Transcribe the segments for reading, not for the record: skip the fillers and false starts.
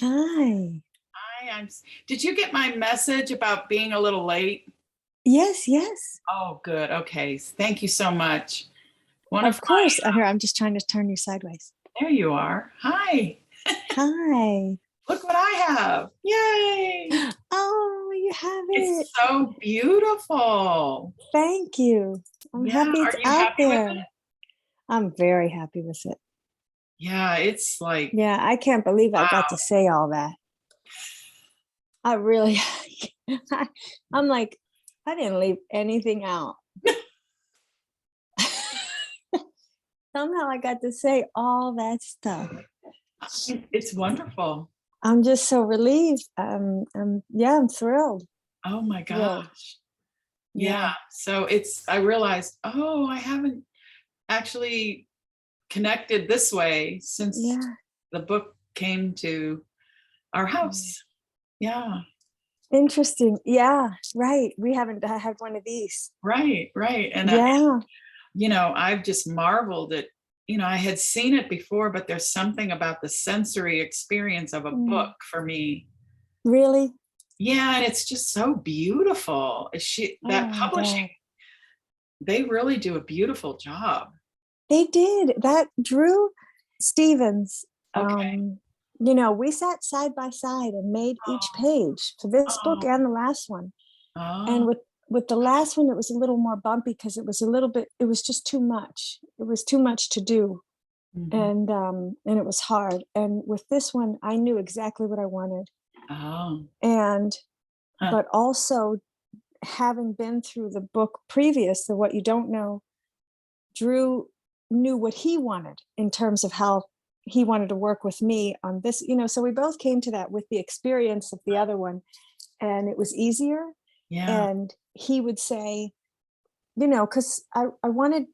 Hi. Hi, did you get my message about being a little late? Yes, yes. Oh, good. Okay. Thank you so much. One of Of course. Here, I'm just trying to turn you sideways. There you are. Hi. Hi. Look what I have. Yay. Oh, you have It's it. so beautiful. Thank you. I'm Yeah. happy it's Are you out happy with it? there. I'm very happy with it. Yeah, it's like, Yeah, I can't believe I got wow. to say all that. I really, I'm like, I didn't leave anything out. Somehow I got to say all that stuff. It's wonderful. I'm just so relieved. Yeah, I'm thrilled. Oh my Thrilled. gosh. Yeah. Yeah. So I realized, oh, I haven't actually connected this way since Yeah. the book came to our Mm. house. Yeah, Interesting. Yeah, right. We haven't had one of these. right. And Yeah. I've just marveled at, I had seen it before, but there's something about the sensory experience of a book Mm. for me. Really? Yeah, and it's just so beautiful. That Oh, I'm publishing, glad. they really do a beautiful job. They did. That Drew Stevens, Okay. we sat side by side and made each page for this book Oh, and the last one. And oh, with the last one, it was a little more bumpy because it was just too much. It was too much to do. mhm. And it was hard. And with this one, I knew exactly what I wanted. Oh, And huh. but also having been through the book previous to What You Don't Know, Drew knew what he wanted in terms of how he wanted to work with me on this, so we both came to that with the experience of the other one, and it was easier. Yeah. And he would say, because I wanted,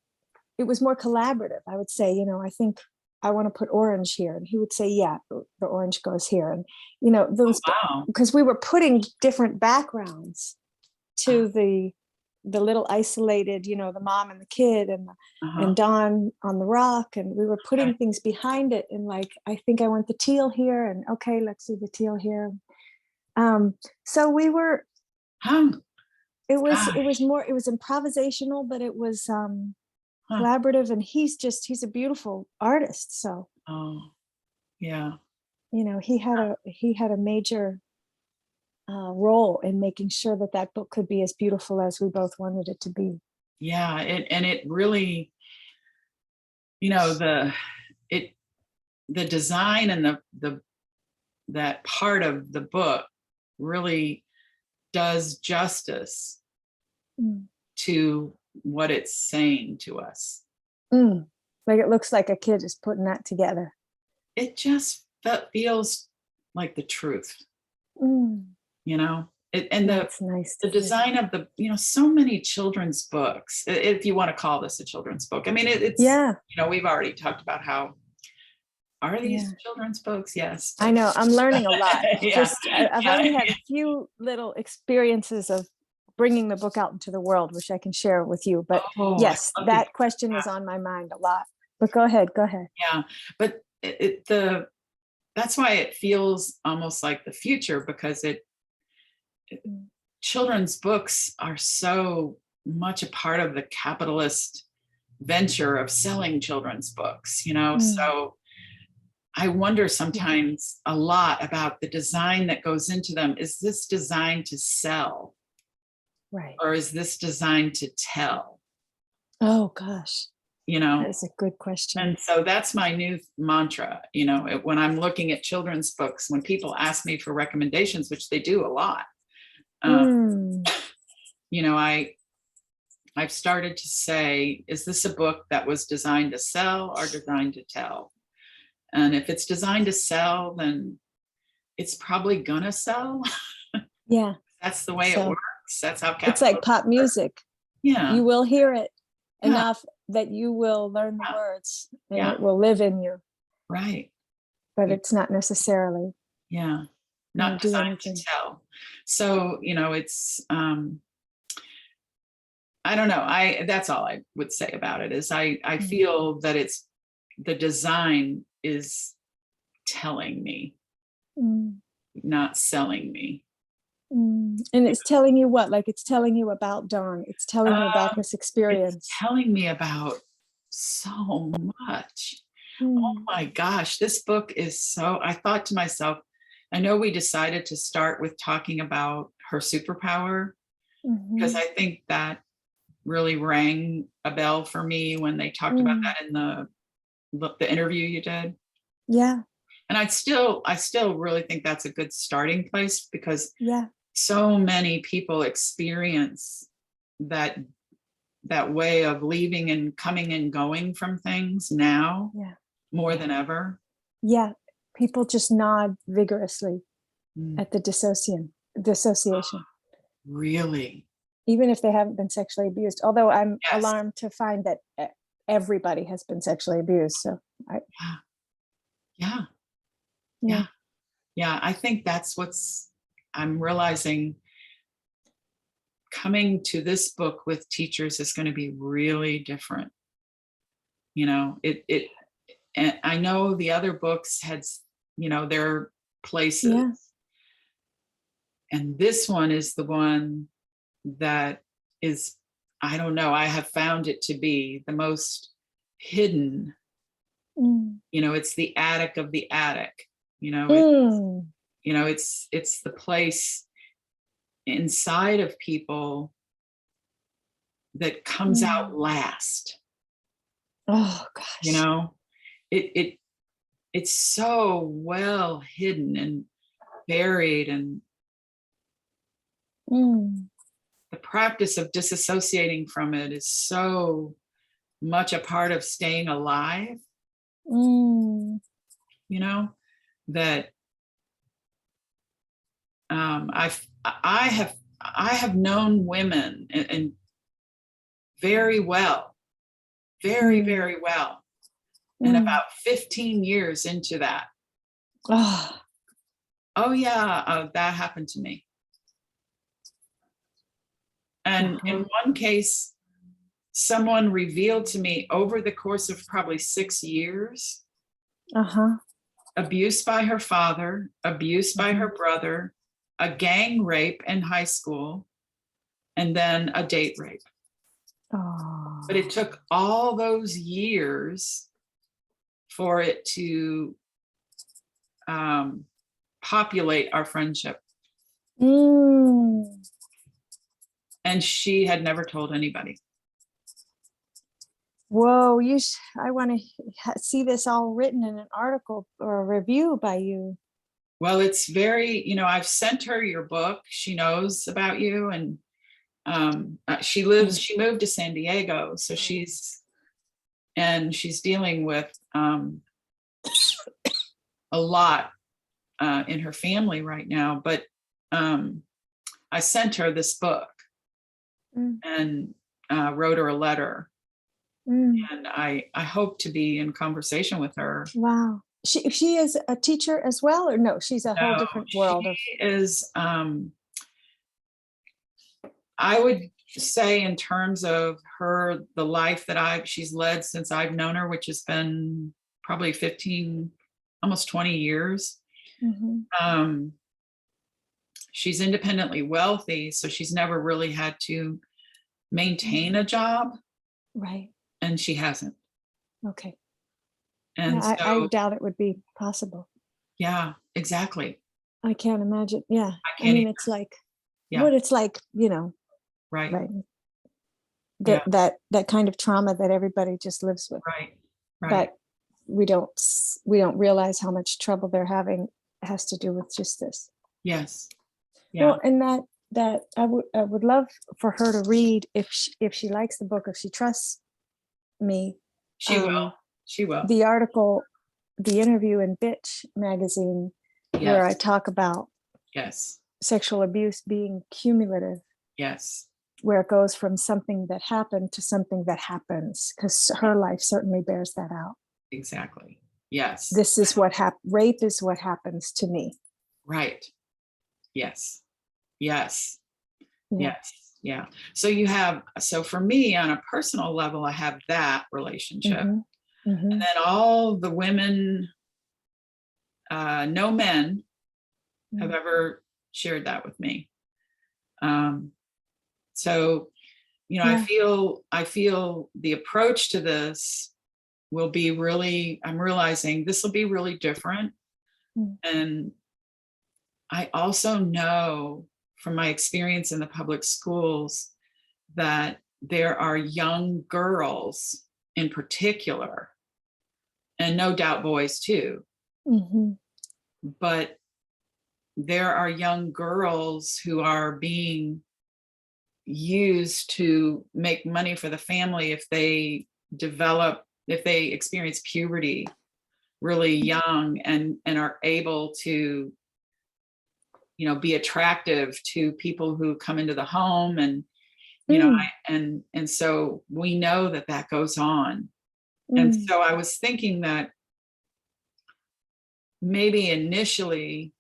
it was more collaborative. I would say, I think I want to put orange here. And he would say, yeah, the orange goes here. And, Oh, those, wow. because we were putting different backgrounds to the little isolated, the mom and the kid and Uh-huh. Don on the rock, and we were Okay. putting things behind it, and like, I think I want the teal here, and okay, let's do the teal here. So we were, Huh. it was Gosh. more, it was improvisational, but it was Huh. collaborative, and he's a beautiful artist, so Oh, yeah. he had a major role in making sure that that book could be as beautiful as we both wanted it to be. Yeah. And it really, you know, the it the design and the that part of the book really does justice Mm. to what it's saying to us. Mm. Like, it looks like a kid is putting that together. It just feels like the truth, Mm. you know. And That's nice to the hear. design of so many children's books, if you want to call this a children's book. I mean, it's, Yeah, we've already talked about how, are these yeah. children's books? Yes, I but know. I'm learning a lot. yeah, Just I've yeah, only had a few little experiences of bringing the book out into the world, which I can share with you. But oh, I'd yes, love to hear that question is on my mind a lot. But go ahead, go ahead. yeah, but the that's why it feels almost like the future, because Mm. children's books are so much a part of the capitalist venture of selling children's books, Mm. so I wonder Yeah, sometimes a lot about the design that goes into them. Is this designed to sell, right. or is this designed to tell? Oh gosh, you that know is a good question. And so that's my new mantra, when I'm looking at children's books, when people ask me for recommendations, which they do a lot, um, Mm. you know, I've started to say, is this a book that was designed to sell or designed to tell? And if it's designed to sell, then it's probably gonna sell. Yeah. That's the way it So works. That's how it's like capitalism pop works. music. Yeah, You will hear it yeah, enough that you will learn the yeah, words and yeah, it will live in you, right. but it's not necessarily Yeah, going to not do designed to anything. tell. So, it's I don't know. That's all I would say about it, is I Mm. feel that it's the design is telling me. Mm. not selling me. And it's telling you what? Like it's telling you about Dawn. It's telling you about Um, this it's experience. telling me about so much. Oh Mm. my gosh, this book is so, I thought to myself, I know we decided to start with talking about her superpower because Mhm. I think that really rang a bell for me when they talked about Mm. that in the interview you did. Yeah, And I still really think that's a good starting place because yeah, so many people experience that that way of leaving and coming and going from things now yeah, more yeah, than ever. yeah. People just nod vigorously Mm, at the dissociation, really? even if they haven't been sexually abused. Although I'm Yes. alarmed to find that everybody has been sexually abused. So I, Yeah. Yeah. yeah, Yeah. Yeah. I think that's what's I'm realizing coming to this book with teachers is going to be really different. It and I know the other books had, their places. yeah. And this one is the one that is, I don't know, I have found it to be the most hidden. Mm. It's the attic of the attic. You know, it, Mm. it's the place inside of people that comes out Mm. last. Oh You gosh. know, it it's so well hidden and buried, and Mm. the practice of disassociating from it is so much a part of staying alive, Mm. you know, that I have known women and very well, very, Mm. very well. And Mm. about 15 years into that, Oh. oh yeah, that happened to me. And Uh-huh. in one case, someone revealed to me over the course of probably 6 years, Uh-huh. abuse by her father, abuse by Mhm. her brother, a gang rape in high school, and then a date rape. But it Oh. took all those years for it to um, populate our friendship. Mm. And she had never told anybody. Whoa, I want to see this all written in an article or a review by you. Well, it's very, I've sent her your book. She knows about you. And she moved to San Diego. So she's dealing with a lot in her family right now. But um, I sent her this book Mm. and wrote her a letter. Mm. And I hope to be in conversation with her. Wow. She is a teacher as well, or no? She's a whole No, different she world of. is, I would say in terms of the life that she's led since I've known her, which has been probably 15, almost 20 years. Mhm. Um, she's independently wealthy, so she's never really had to maintain a job, Right. and she hasn't. Okay. Yeah, And I so, doubt it would be possible. yeah, exactly. I can't imagine. Yeah. I I can't mean, even, it's like yeah, what it's like, right, right. yeah, That kind of trauma that everybody just lives with. right, right. But we don't realize how much trouble they're having has to do with just this. Yes, yeah, Well, and that I would love for her to read if she likes the book, if she trusts me, she will. um, She will. the article, the interview in Bitch magazine where I Yes, talk about yes, sexual abuse being cumulative, yes, where it goes from something that happened to something that happens, because her life certainly bears that out. exactly. Yes, This is what rape is what happens to me. right. Yes, yes, Yeah. yes, yeah. So for me, on a personal level, I have that relationship. Mm-hmm. And Mm-hmm. then all the women, no men, have Mm. ever shared that with me. So, Yeah. I feel the approach to this will be really, I'm realizing this will be really different. Mm. And I also know from my experience in the public schools that there are young girls in particular, and no doubt boys too, Mhm. but there are young girls who are being used to make money for the family if they experience puberty really young and are able to be attractive to people who come into the home. And Mm. and so we know that that goes on. And Mm. so I was thinking that maybe initially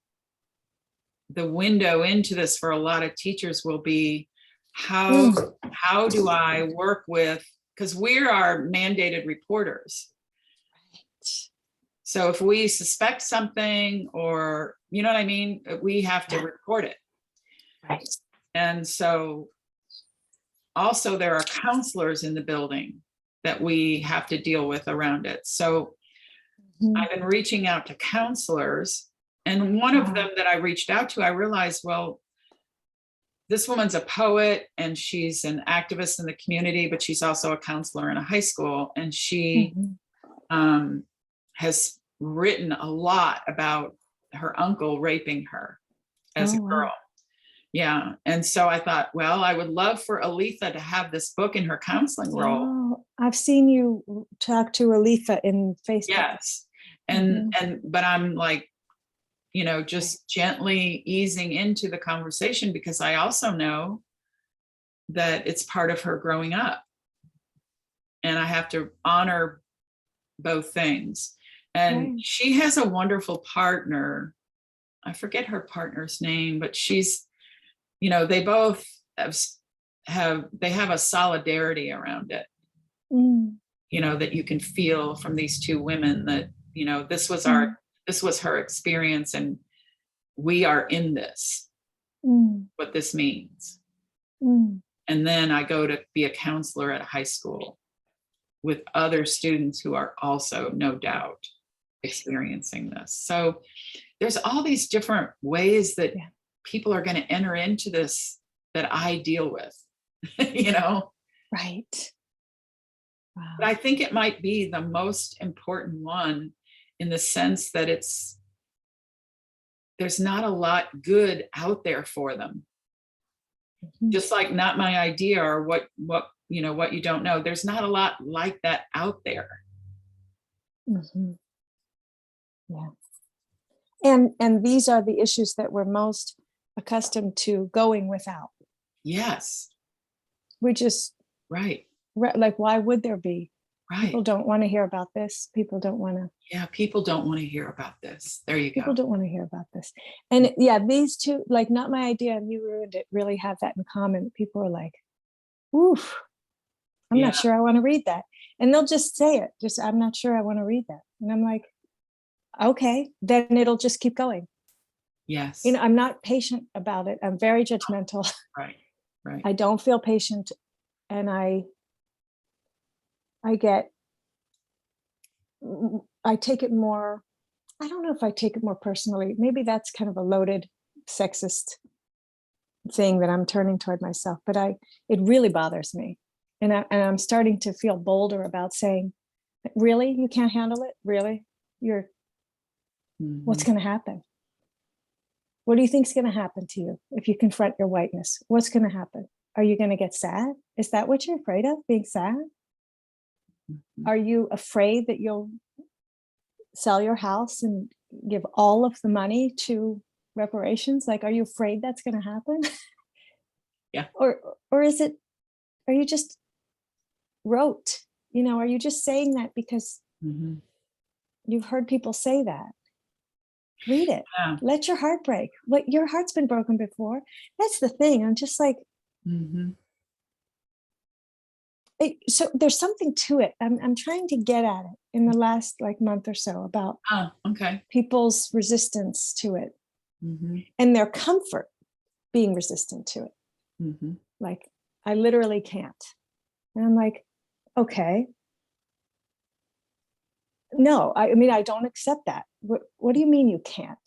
the window into this for a lot of teachers will be how Mm. how do I work with, because we're our mandated reporters. So if we suspect something, or you know what I mean, we have to Yeah. report it. Right. And so also there are counselors in the building that we have to deal with around it. So Mhm. I've been reaching out to counselors, and one of them Wow. that I reached out to, I realized, well, this woman's a poet and she's an activist in the community, but she's also a counselor in a high school. And she Mhm. has written a lot about her uncle raping her as Oh, a wow. girl. Yeah. And so I thought, well, I would love for Aletha to have this book in her counseling role. Oh, I've seen you talk to Aletha in Facebook. Yes. Mhm. But I'm like, Right. just gently easing into the conversation, because I also know that it's part of her growing up. And I have to honor both things. And Right. she has a wonderful partner. I forget her partner's name, but she's, they both they have a solidarity around it, Mm. that you can feel from these two women that, Mm. this was her experience, and we are in this, Mm. what this means. Mm. And then I go to be a counselor at a high school with other students who are also, no doubt, experiencing this. So there's all these different ways that Yeah. people are going to enter into this that I deal with, you know. Right. But Wow. I think it might be the most important one, in the sense that there's not a lot good out there for them. Mhm. Just like Not My Idea, or what you don't know. There's not a lot like that out there. Mhm. Yeah. And these are the issues that we're most accustomed to going without. Yes. We just Right. like, why would there be? Right. People don't want to hear about this. Yeah. People don't want to hear about this. There you go. People don't want to hear about this. And yeah, these two, like Not My Idea and You Ruined It, really have that in common. People are like, oof, I'm Yeah. not sure I want to read that. And they'll just say it, just, I'm not sure I want to read that. And I'm like, okay, then it'll just keep going. Yes. I'm not patient about it. I'm very judgmental. Right. Right. I don't feel patient. And I get, I take it more, I don't know if I take it more personally. Maybe that's kind of a loaded sexist thing that I'm turning toward myself, but it really bothers me. And I'm starting to feel bolder about saying, really, you can't handle it? Really? What's Mhm. going to happen? What do you think is going to happen to you if you confront your whiteness? What's going to happen? Are you going to get sad? Is that what you're afraid of, being sad? Mhm. Are you afraid that you'll sell your house and give all of the money to reparations? Like, are you afraid that's going to happen? Yeah. Or is it, are you just rote? Are you just saying that because Mhm. you've heard people say that? Read it. Yeah. Let your heart break. What, your heart's been broken before. That's the thing. I'm just like, Mhm. so there's something to it. I'm trying to get at it in the last like month or so about Oh, okay. people's resistance to it. and their comfort being resistant to it. Like, I literally can't. And I'm like, okay. No, I mean, I don't accept that. What do you mean you can't?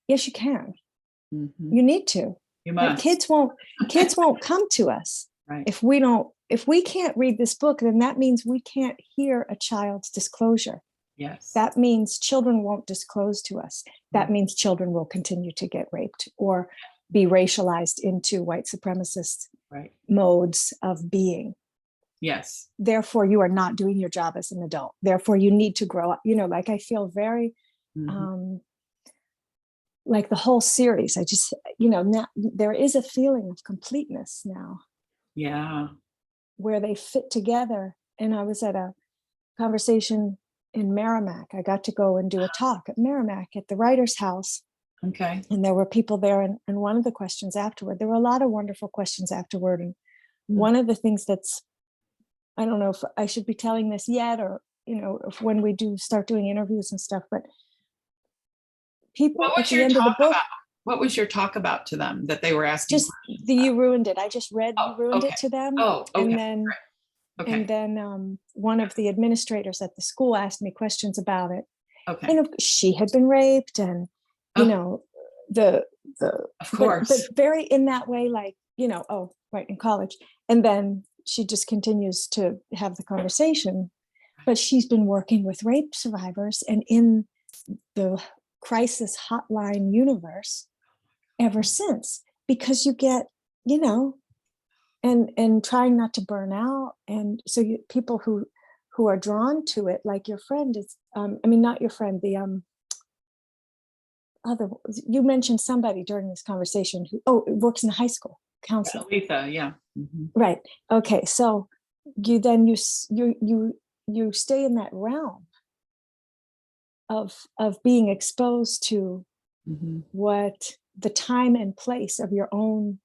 Yes, you can. You need to. You Right? must. Kids won't come to us Right. if we can't read this book, then that means we can't hear a child's disclosure. Yes. That means children won't disclose to us. That means children will continue to get raped or be racialized into white supremacist modes of being. Yes. Therefore, you are not doing your job as an adult. Therefore, you need to grow up. Like, I feel very like the whole series. I just, now there is a feeling of completeness now. Yeah. Where they fit together. And I was at a conversation in Merrimack. I got to go and do a talk at Merrimack at the writer's house. Okay. And there were people there. And one of the questions afterward, there were a lot of wonderful questions afterward. And one of the things that's, I don't know if I should be telling this yet, or, if when we do start doing interviews and stuff, but people at the end of the book. What was your talk about to them that they were asking? Just you ruined it. I just read you ruined it to them. Oh, okay. And then one of the administrators at the school asked me questions about it. Okay. She had been raped, and the of course, but very in that way, like, right, in college. And then she just continues to have the conversation, but she's been working with rape survivors and in the crisis hotline universe ever since, because you get, and trying not to burn out. And so people who are drawn to it, like your friend is, not your friend, the other, you mentioned somebody during this conversation who works in a high school counselor. Letha, yeah. Right. Okay. So you stay in that realm of being exposed to what the time and place of your own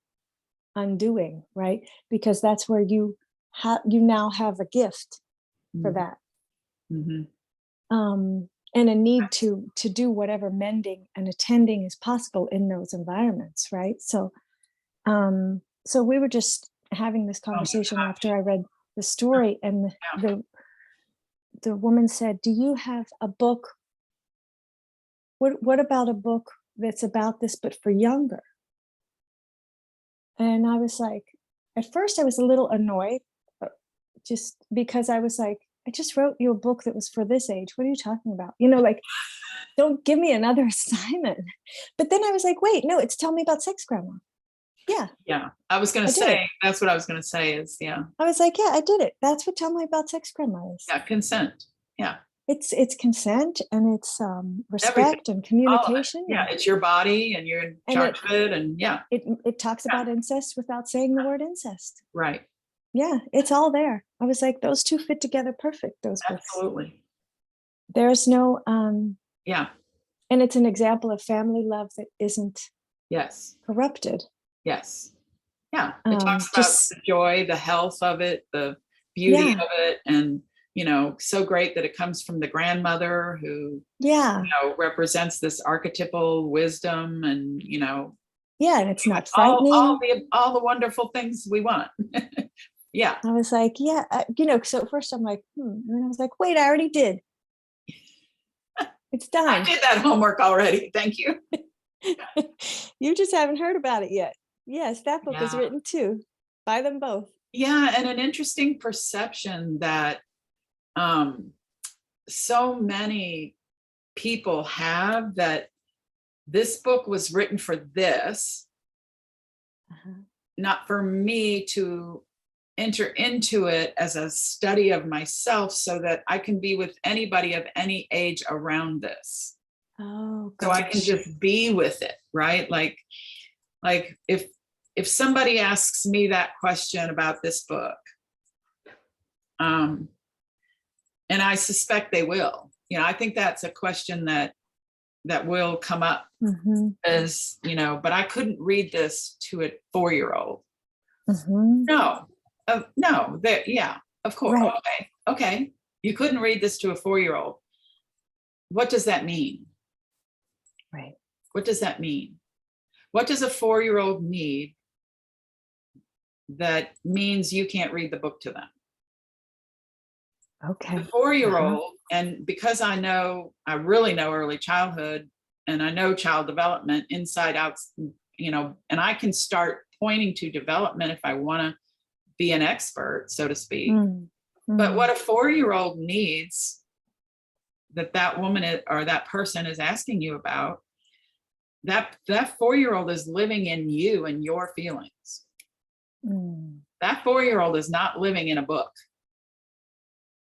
undoing, right? Because that's where you now have a gift for that, and a need to do whatever mending and attending is possible in those environments, right? So we were just having this conversation after I read the story, and the woman said, "Do you have a book? What about a book that's about this, but for younger?" And I was like, at first I was a little annoyed, just because I was like, I just wrote you a book that was for this age. What are you talking about? Like, don't give me another assignment. But then I was like, wait, no, it's Tell Me About Sex, Grandma. Yeah. Yeah. I was going to say, that's what I was going to say is, yeah. I was like, yeah, I did it. That's what Tell Me About Sex, Grandma is. Yeah. Consent. Yeah. It's consent, and it's respect. Everything. And communication. Yeah. It's your body, and you're in charge of it. And yeah. It talks about incest without saying the word incest. Right. Yeah. It's all there. I was like, those two fit together perfect. Those books. Absolutely. There's no yeah. And it's an example of family love that isn't corrupted. Yes. Yeah. It talks about the joy, the health of it, the beauty of it, and so great that it comes from the grandmother who represents this archetypal wisdom, and and it's not frightening. All the wonderful things we want. Yeah. I was like, so at first I'm like, and then I was like, wait, I already did. It's done. I did that homework already. Thank you. You just haven't heard about it yet. Yes, that book is written too. Buy them both. Yeah, and an interesting perception that so many people have, that this book was written for this, not for me to enter into it as a study of myself, so that I can be with anybody of any age around this. Oh, gosh. So I can just be with it, right? Like if somebody asks me that question about this book, and I suspect they will, I think that's a question that will come up, as but I couldn't read this to a 4-year-old. No, of course. Right. Okay. You couldn't read this to a 4-year-old. What does that mean? Right. What does that mean? What does a 4-year-old need that means you can't read the book to them? Okay. The 4-year-old, and because I really know early childhood, and I know child development inside out, and I can start pointing to development if I want to be an expert, so to speak. But what a 4-year-old needs that woman or that person is asking you about, that 4-year-old is living in you and your feelings. That 4-year-old is not living in a book.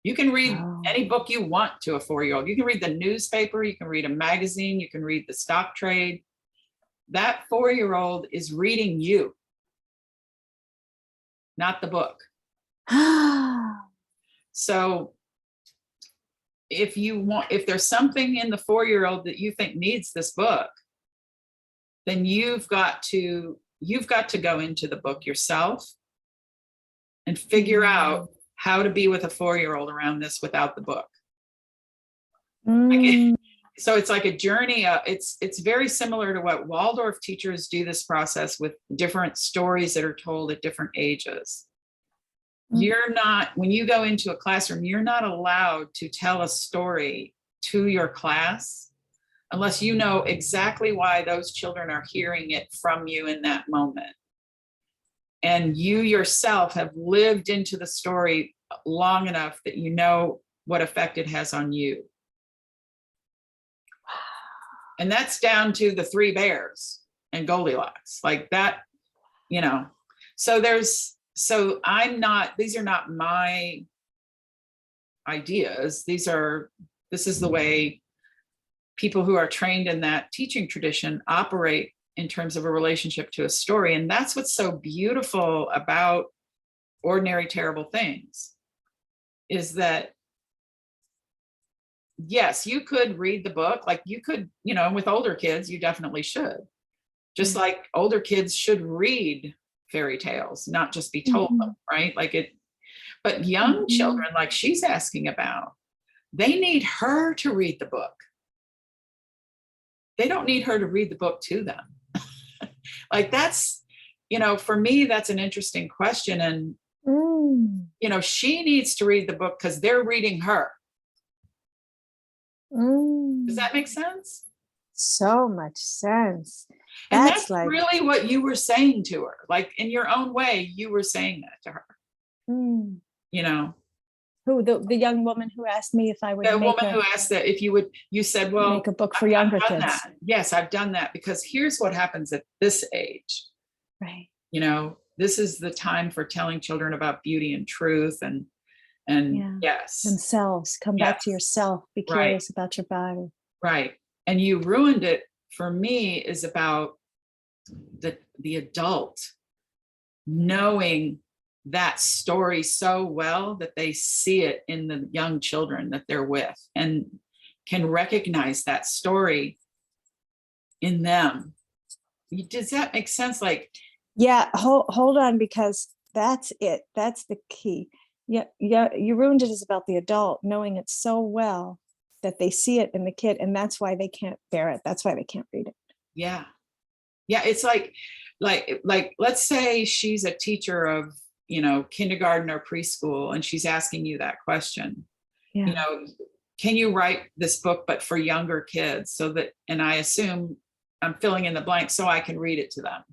You can read any book you want to a 4-year-old. You can read the newspaper, you can read a magazine, you can read the stock trade. That 4-year-old is reading you, not the book. So if there's something in the 4-year-old that you think needs this book, then you've got to go into the book yourself and figure out how to be with a 4-year-old around this without the book. So it's like a journey. It's very similar to what Waldorf teachers do this process with different stories that are told at different ages. When you go into a classroom, you're not allowed to tell a story to your class unless you know exactly why those children are hearing it from you in that moment. And you yourself have lived into the story long enough that you know what effect it has on you. And that's down to the 3 bears and Goldilocks, like that, So these are not my ideas. This is the way people who are trained in that teaching tradition operate in terms of a relationship to a story. And that's what's so beautiful about Ordinary Terrible Things, is that yes, you could read the book, like you could, with older kids, you definitely should. Just like older kids should read fairy tales, not just be told them, right? But young children, like she's asking about, they need her to read the book. They don't need her to read the book to them. Like that's, for me, that's an interesting question. And, she needs to read the book because they're reading her. Does that make sense? So much sense. And that's really what you were saying to her. Like in your own way, you were saying that to her. Who, the young woman who asked me if I would the woman who asked that if you said, well, make a book for younger kids. That. Yes, I've done that because here's what happens at this age. Right. This is the time for telling children about beauty and truth and yes. Themselves. Come back to yourself. Be curious about your body. Right. And you ruined it for me is about the adult knowing that story so well that they see it in the young children that they're with and can recognize that story in them. Does that make sense? Hold on, because that's it. That's the key. Yeah, you ruined it is about the adult knowing it so well that they see it in the kid, and that's why they can't bear it. That's why they can't read it. Yeah. It's like let's say she's a teacher of kindergarten or preschool, and she's asking you that question. Can you write this book but for younger kids, so that, and I assume I'm filling in the blank, so I can read it to them,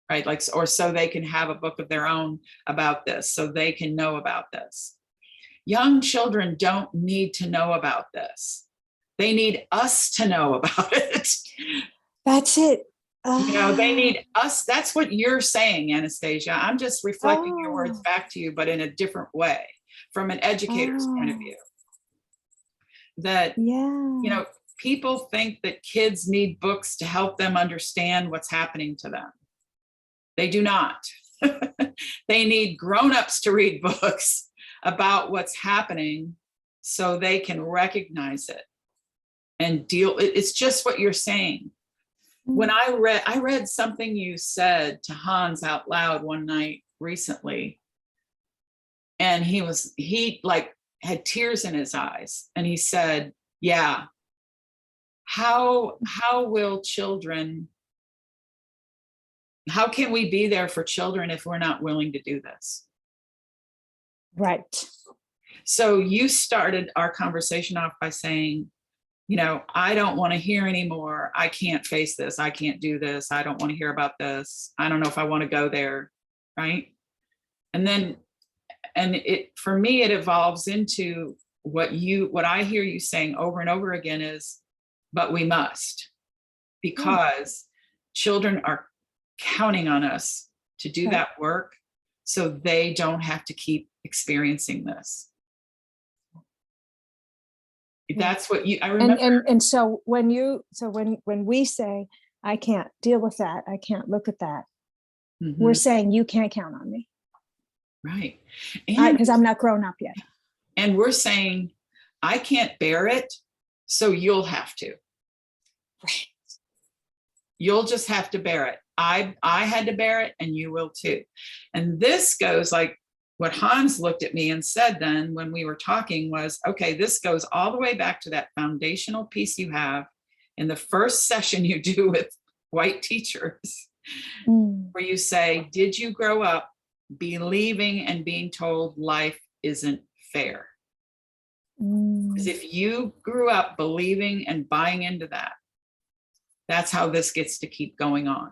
right? Or so they can have a book of their own about this, so they can know about this. Young children don't need to know about this. They need us to know about it. That's it. They need us. That's what you're saying, Anastasia. I'm just reflecting your words back to you, but in a different way, from an educator's point of view. That, people think that kids need books to help them understand what's happening to them. They do not. They need grown-ups to read books about what's happening so they can recognize it and deal. It's just what you're saying. When I read something you said to Hans out loud one night recently, and he had tears in his eyes, and he said, yeah, how will children, how can we be there for children if we're not willing to do this? Right. So you started our conversation off by saying, you know, I don't want to hear anymore. I can't face this. I can't do this. I don't want to hear about this. I don't know if I want to go there. Right. And then, and it, for me, it evolves into what I hear you saying over and over again is, but we must, because children are counting on us to do that work so they don't have to keep experiencing this. That's what you, I remember. And so when we say, I can't deal with that, I can't look at that, we're saying you can't count on me. Right. Because I'm not grown up yet. And we're saying, I can't bear it, so you'll have to. Right. You'll just have to bear it. I had to bear it, and you will too. And this goes like what Hans looked at me and said then when we were talking was, okay, this goes all the way back to that foundational piece you have in the first session you do with white teachers, where you say, did you grow up believing and being told life isn't fair? Because if you grew up believing and buying into that, that's how this gets to keep going on.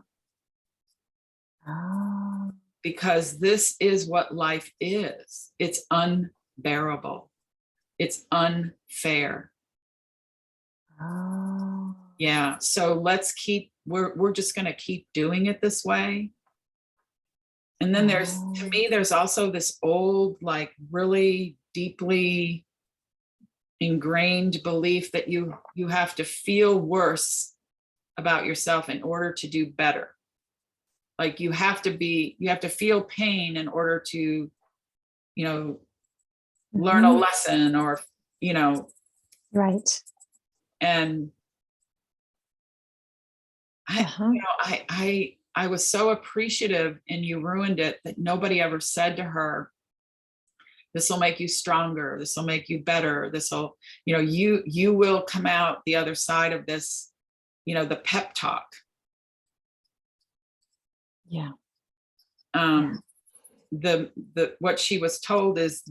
Because this is what life is. It's unbearable. It's unfair. Yeah. So let's keep, we're just going to keep doing it this way. And then there's, to me, there's also this old, like really deeply ingrained belief that you have to feel worse about yourself in order to do better. Like you have to feel pain in order to, you know, learn a lesson or, you know. Right. And I was so appreciative, and you ruined it, that nobody ever said to her, this will make you stronger. This will make you better. This will, you know, you will come out the other side of this, you know, the pep talk. Yeah. The what she was told is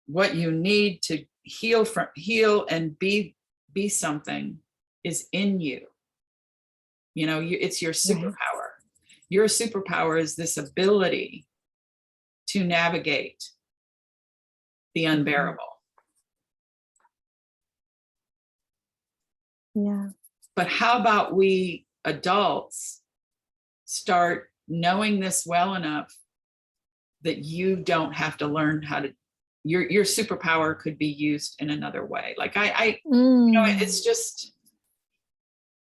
what you need to heal and be something is in you. You know, it's your superpower. Right. Your superpower is this ability to navigate the unbearable. Yeah. But how about we adults start knowing this well enough that you don't have to learn how to, your superpower could be used in another way. Like you know, it's just,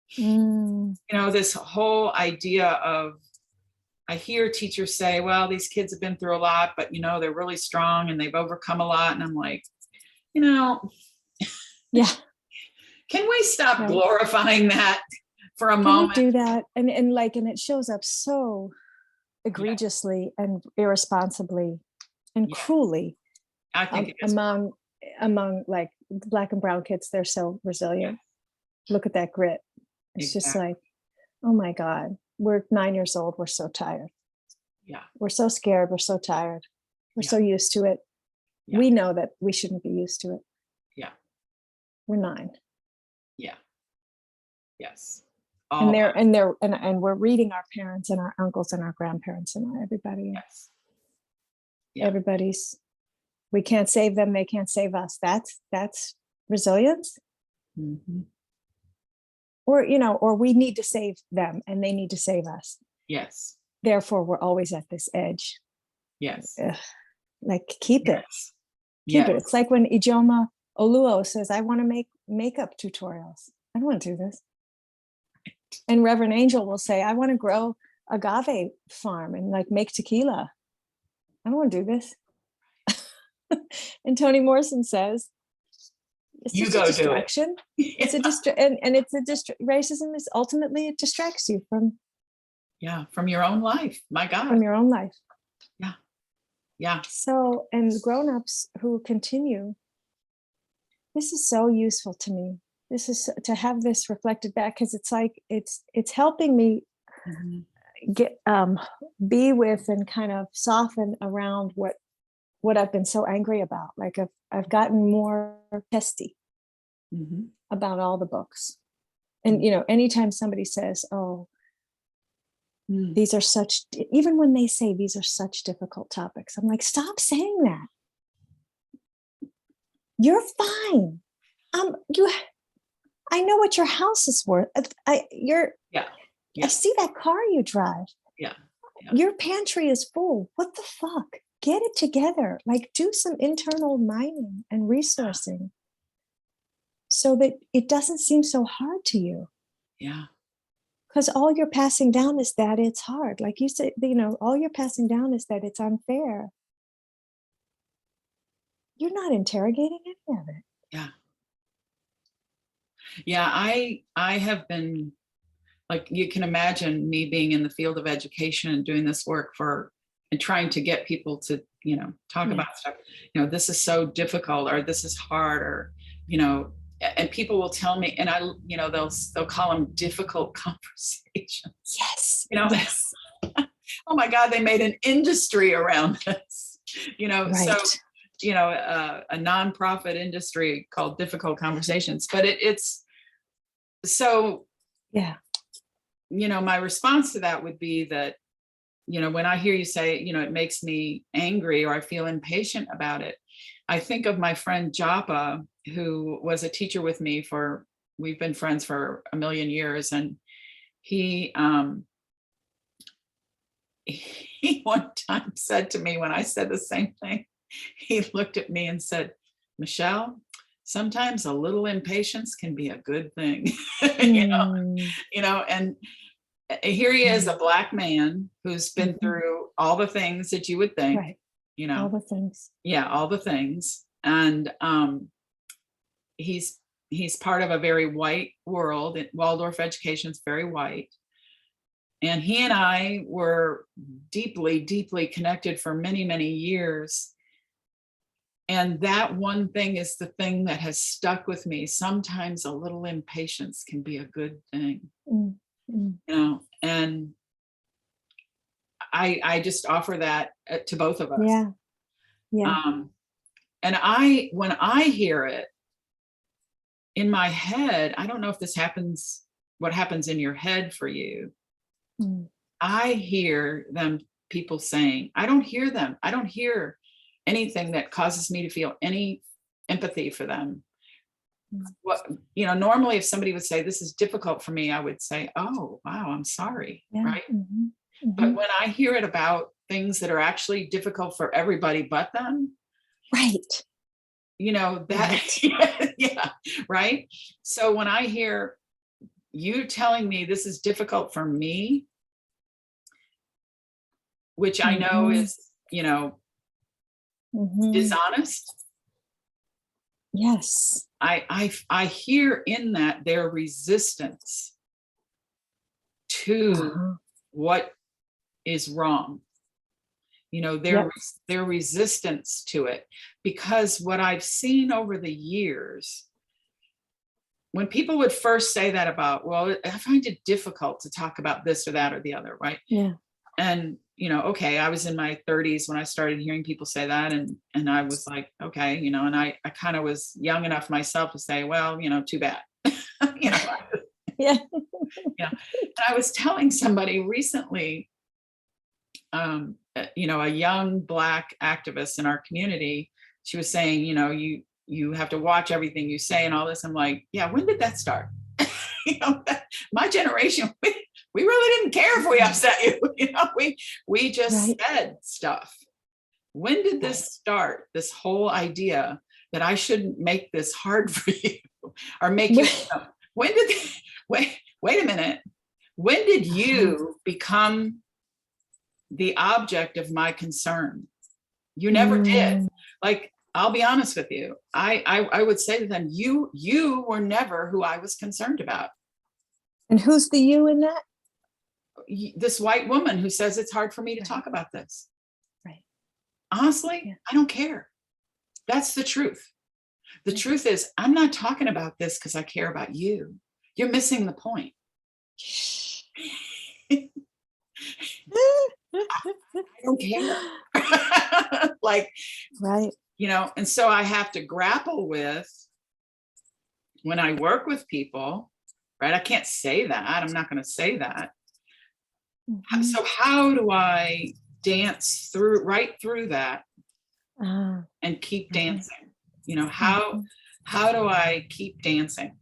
you know, this whole idea of, I hear teachers say, well, these kids have been through a lot, but you know, they're really strong and they've overcome a lot. And I'm like, you know, yeah. Can we stop glorifying that for a moment? Can we do that? And it shows up so egregiously and irresponsibly and cruelly. I think among like Black and brown kids, they're so resilient. Look at that grit. It's just like, oh my God, we're 9 years old. We're so tired. Yeah. We're so scared. We're so tired. We're so used to it. Yeah. We know that we shouldn't be used to it. Yeah. We're 9. Yeah. Yes. And we're reading our parents and our uncles and our grandparents and everybody. Yes. Yeah. Everybody's, we can't save them. They can't save us. That's resilience. Or, you know, or we need to save them and they need to save us. Yes. Therefore, we're always at this edge. Yes. Like, keep it. Keep it. It's like when Ijoma Oluo says, I want to make makeup tutorials. I don't want to do this. And Reverend Angel will say, I want to grow agave farm and like make tequila. I don't want to do this. And Toni Morrison says, it's you just go a distraction. Do it. It's and it's racism is ultimately, it distracts you from your own life. My God. From your own life. Yeah. Yeah. So, and grown-ups who continue, this is so useful to me. this is to have this reflected back, because it's like it's helping me Mhm. get be with and kind of soften around what I've been so angry about. Like I've gotten more testy Mhm. about all the books. And you know, anytime somebody says, "Oh, Mm. these are such," even when they say these are such difficult topics, I'm like, "Stop saying that. You're fine. You I know what your house is worth. Yeah. I Yeah. see that car you drive. Yeah. Yeah. Your pantry is full. What the fuck? Get it together. Like do some internal mining and resourcing so that it doesn't seem so hard to you. Yeah. Because all you're passing down is that it's hard. Like you said, you know, all you're passing down is that it's unfair. You're not interrogating any of it." Yeah. Yeah. I have been, like, you can imagine me being in the field of education and doing this work for and trying to get people to, talk Yeah. about stuff. This is so difficult, or this is hard, or, and people will tell me, and they'll call them difficult conversations. Yes. You know, Yes. oh my God, they made an industry around this. So Right. a nonprofit industry called Difficult Conversations. But it's so, Yeah. my response to that would be that, when I hear you say, it makes me angry or I feel impatient about it, I think of my friend Japa, who was a teacher with me we've been friends for a million years. And he, he one time said to me when I said the same thing, he looked at me and said, "Michelle, sometimes a little impatience can be a good thing." Mm, And here he is, a right. Black man who's been Mhm. through all the things that you would think, Right. you All know, the things. yeah, all the things. And he's he's part of a very white world. Waldorf education's very white. And he and I were deeply, deeply connected for many, many years. And that one thing is the thing that has stuck with me. Sometimes a little impatience can be a good thing, Mm, mm. and I just offer that to both of us. Yeah. Yeah. Um, and when I hear it in my head, I don't know if what happens in your head for you. Mm, I hear people saying, I don't hear them. I don't hear anything that causes me to feel any empathy for them. mm. Normally if somebody would say, "This is difficult for me," I would say, "Oh, wow, I'm sorry." Yeah. Right. Mhm. But Mhm. when I hear it about things that are actually difficult for everybody but them, Right. that, Right. yeah, right. So when I hear you telling me this is difficult for me, which I know Mhm. is, Mhm. dishonest, Yes. I hear in that their resistance to Uh-huh. what is wrong, Yep. their resistance to it. Because what I've seen over the years, when people would first say that about, "Well, I find it difficult to talk about this or that or the other," right? Yeah. And okay, I was in my 30s when I started hearing people say that, and I was like, okay, and I kind of was young enough myself to say, well, too bad. you know Yeah. and I was telling somebody recently, a young Black activist in our community, she was saying, you have to watch everything you say and all this. I'm like, yeah, when did that start? My generation, we really didn't care if we upset you. We just Right. said stuff. When did Right. this start? This whole idea that I shouldn't make this hard for you, or make you. When did wait a minute? When did Uh-huh. you become the object of my concern? You never did. Mm. Like, I'll be honest with you. I would say to them, you were never who I was concerned about. And who's the you in that? This white woman who says it's hard for me to Right. talk about this. Right. Honestly, Yeah. I don't care. That's the truth. The truth is, I'm not talking about this because I care about you. You're missing the point. I don't care. Like, Right. you know, and so I have to grapple with when I work with people, right? I can't say that. I'm not going to say that. Mhm. So how do I dance through, right through that Ah, and keep mhm. dancing? You know, how do I keep dancing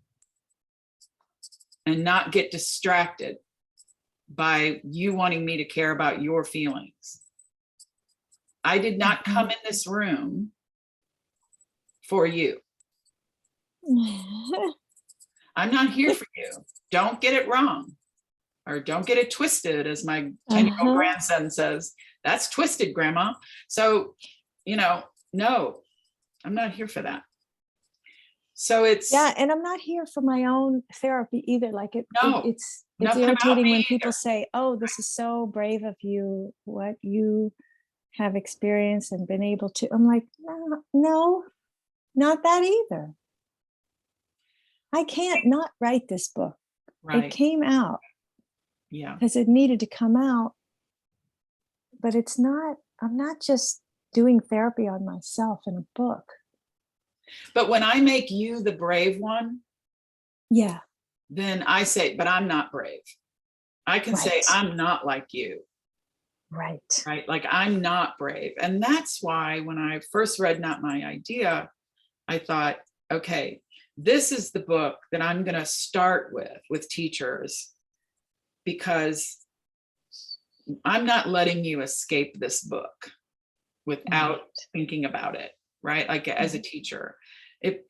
and not get distracted by you wanting me to care about your feelings? I did not come in this room for you. I'm not here for you. Don't get it wrong, or don't get it twisted, as my 10-year-old grandson says. That's twisted, Grandma. So, you know, no, I'm not here for that. So it's Yeah, and I'm not here for my own therapy either. Like it's nothing about irritating me when either. people say, "Oh, this is so brave of you, what you have experienced and been able to." I'm like, no, no, not that either. I can't not write this book. It Right. came out Yeah. because it needed to come out, but it's not. I'm not just doing therapy on myself in a book. But when I make you the brave one, Yeah, then I say, but I'm not brave. I can say, right, I'm not like you, right. right? Like, I'm not brave. And that's why when I first read Not My Idea, I thought, okay, this is the book that I'm going to start with teachers, because I'm not letting you escape this book without thinking about it, right? Like, as a teacher, it,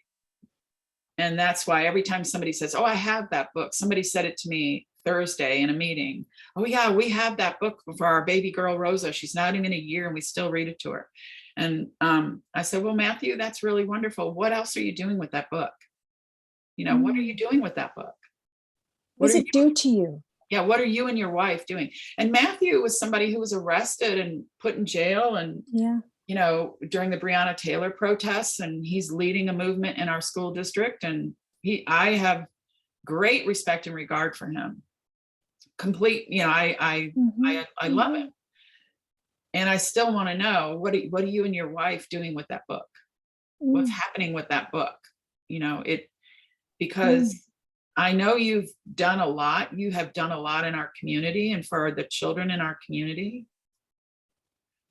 and that's why every time somebody says, oh, I have that book. Somebody said it to me Thursday in a meeting. Oh yeah, we have that book for our baby girl, Rosa. She's not even a year and we still read it to her. And I said, well, Matthew, that's really wonderful. What else are you doing with that book? You know, what are you doing with that book? What What does are it do to you? Yeah, what are you and your wife doing? And Matthew was somebody who was arrested and put in jail, and Yeah. you know, during the Breonna Taylor protests, and he's leading a movement in our school district. And I have great respect and regard for him. Complete, you know, I love him. And I still want to know, what are you and your wife doing with that book? What's happening with that book? You know, because I know you've done a lot. You have done a lot in our community and for the children in our community.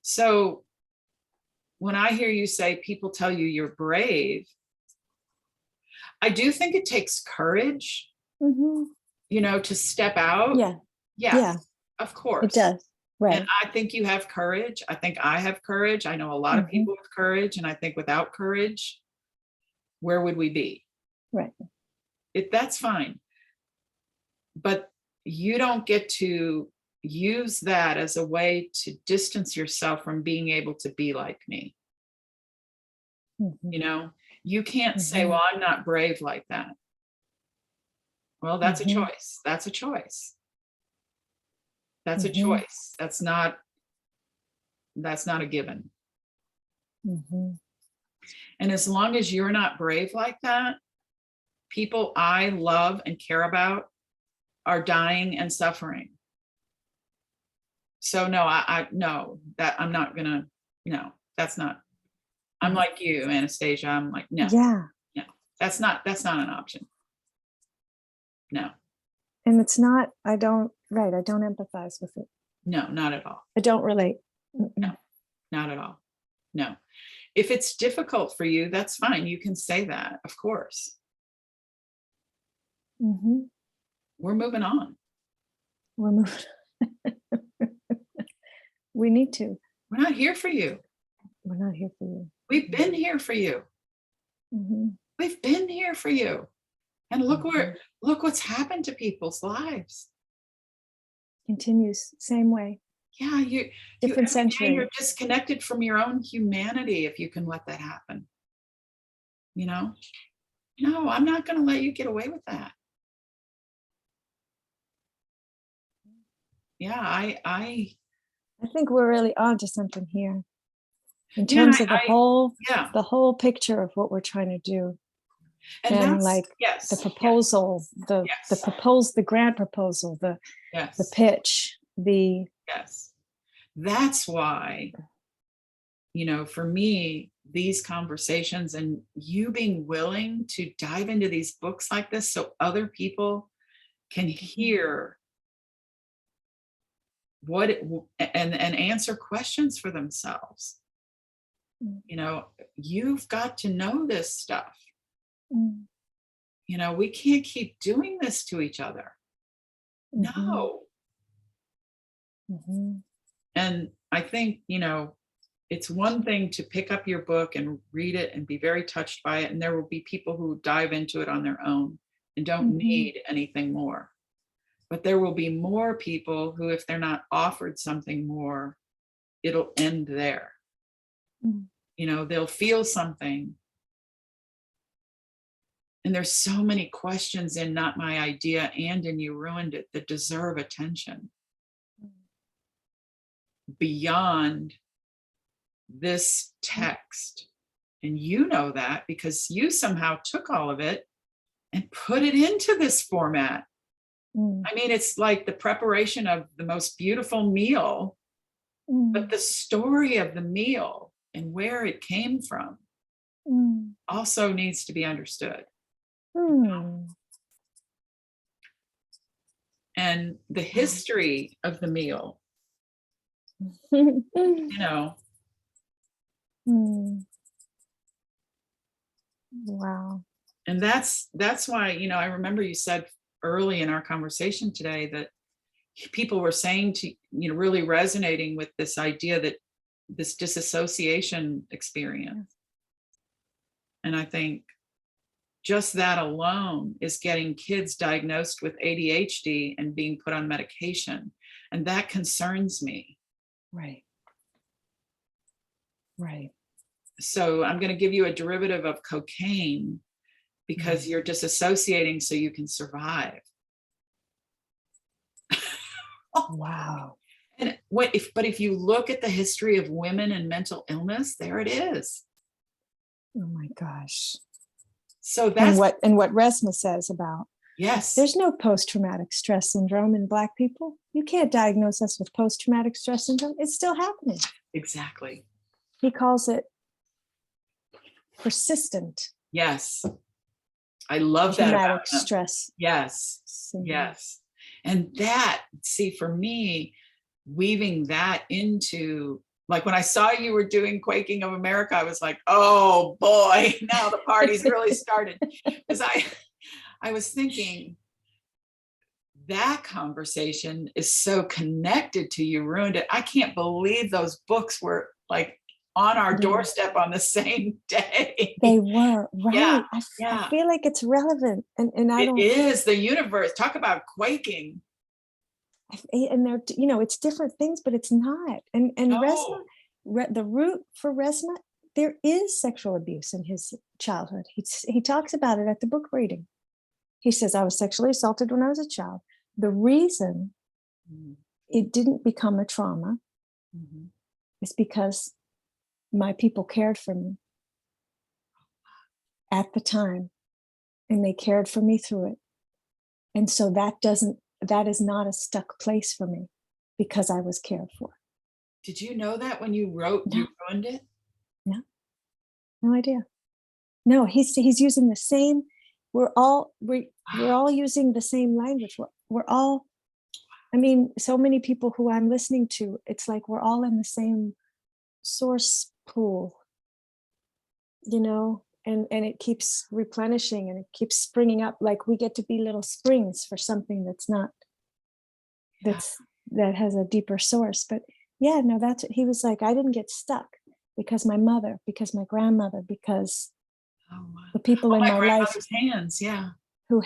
So when I hear you say people tell you you're brave, I do think it takes courage, you know, to step out. Yeah. Yes, Yeah, of course. it does. Right. And I think you have courage. I think I have courage. I know a lot of people with courage. And I think without courage, where would we be? Right. That's fine. But you don't get to use that as a way to distance yourself from being able to be like me. You know, you can't say, well, I'm not brave like that. Well, that's a choice. That's a choice. That's a choice. That's not a given. And as long as you're not brave like that, people I love and care about are dying and suffering. So no, no, that I'm not gonna, no, that's not, I'm like you, Anastasia. I'm like, no, Yeah. no, that's not an option. No. And it's not, I don't empathize with it. No, not at all. I don't relate. No, not at all. No. If it's difficult for you, that's fine. You can say that, of course. We're moving on. We're moving. We need to. We're not here for you. We're not here for you. We've been here for you. We've been here for you. And look what's happened to people's lives. Continues same way. Yeah, Different century. You're disconnected from your own humanity if you can let that happen. You know? No, I'm not going to let you get away with that. Yeah, I think we're really onto something here. in Yeah, and terms of yeah, the whole picture of what we're trying to do. and And that's like the yes, proposal, yes, the grant proposal, the yes, pitch, the yes. That's why, for me, these conversations and you being willing to dive into these books like this so other people can hear what and answer questions for themselves. Mm, You've got to know this stuff. mm, We can't keep doing this to each other. mhm, No. mhm, And I think, it's one thing to pick up your book and read it and be very touched by it. And there will be people who dive into it on their own and don't mhm, need anything more. But there will be more people who, if they're not offered something more, it'll end there. mm, They'll feel something. And there's so many questions in Not My Idea and in You Ruined It that deserve attention beyond this text. And you know that because you somehow took all of it and put it into this format. mm, I mean, it's like the preparation of the most beautiful meal, but mm, the story of the meal and where it came from mm, also needs to be understood. mm. And the history of the meal, you know, Mm. Wow. and that's why, I remember you said early in our conversation today that people were saying to, really resonating with this idea that this disassociation experience. And I think just that alone is getting kids diagnosed with ADHD and being put on medication. And that concerns me. Right. Right. So I'm going to give you a derivative of cocaine because you're disassociating so you can survive. Wow. And but if you look at the history of women and mental illness, there it is. Oh my gosh. So And that's what Resma says about yes, there's no post-traumatic stress syndrome in Black people. You can't diagnose us with post-traumatic stress syndrome. It's still happening. exactly. He calls it persistent Yes. I love that about traumatic them. stress Yes. syndrome. Yes. And that, see, for me, weaving that into like when I saw you were doing Quaking of America, I was like, oh boy, now the party's really started. Because I was thinking that conversation is so connected to You Ruined It. I can't believe those books were like on our Yeah. doorstep on the same day. They were Yeah. right. I Yeah. feel like it's relevant, and I It don't. is the universe. Talk about quaking. And they're it's different things, but it's not. And Resma, No. the root for Resma, there is sexual abuse in his childhood. He talks about it at the book reading. He says, I was sexually assaulted when I was a child. The reason Mhm. it didn't become a trauma Mhm. is because my people cared for me at the time, and they cared for me through it. And so that is not a stuck place for me because I was cared for. Did you know that when you wrote You No, Ruined It? no, no idea. No, he's using the same. We're all using the same language. We're all. I mean, so many people who I'm listening to, it's like we're all in the same source pool, and it keeps replenishing and it keeps springing up. Like we get to be little springs for something that's not Yeah. that has a deeper source. But yeah, no, that's he was like, I didn't get stuck because my mother, because my grandmother, because Oh, wow. the people Oh, in my my life grandmother's hands. Yeah. who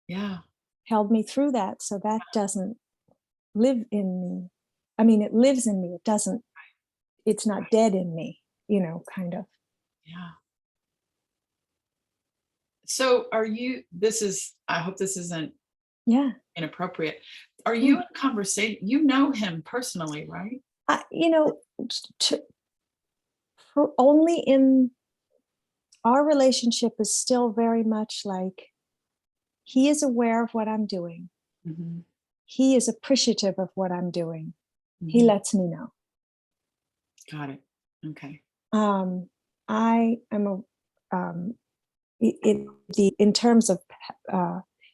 Yeah. held me through that. So that doesn't live in me. I mean, it lives in me. It's not dead in me, kind of. Yeah. So I hope this isn't Yeah. inappropriate. Are you Mm. in conversation? You know him personally, right? I, you know, t- only in our relationship is still very much like he is aware of what I'm doing. Mhm. He is appreciative of what I'm doing. He Mhm. lets me know. Got it. Okay. I am a in terms of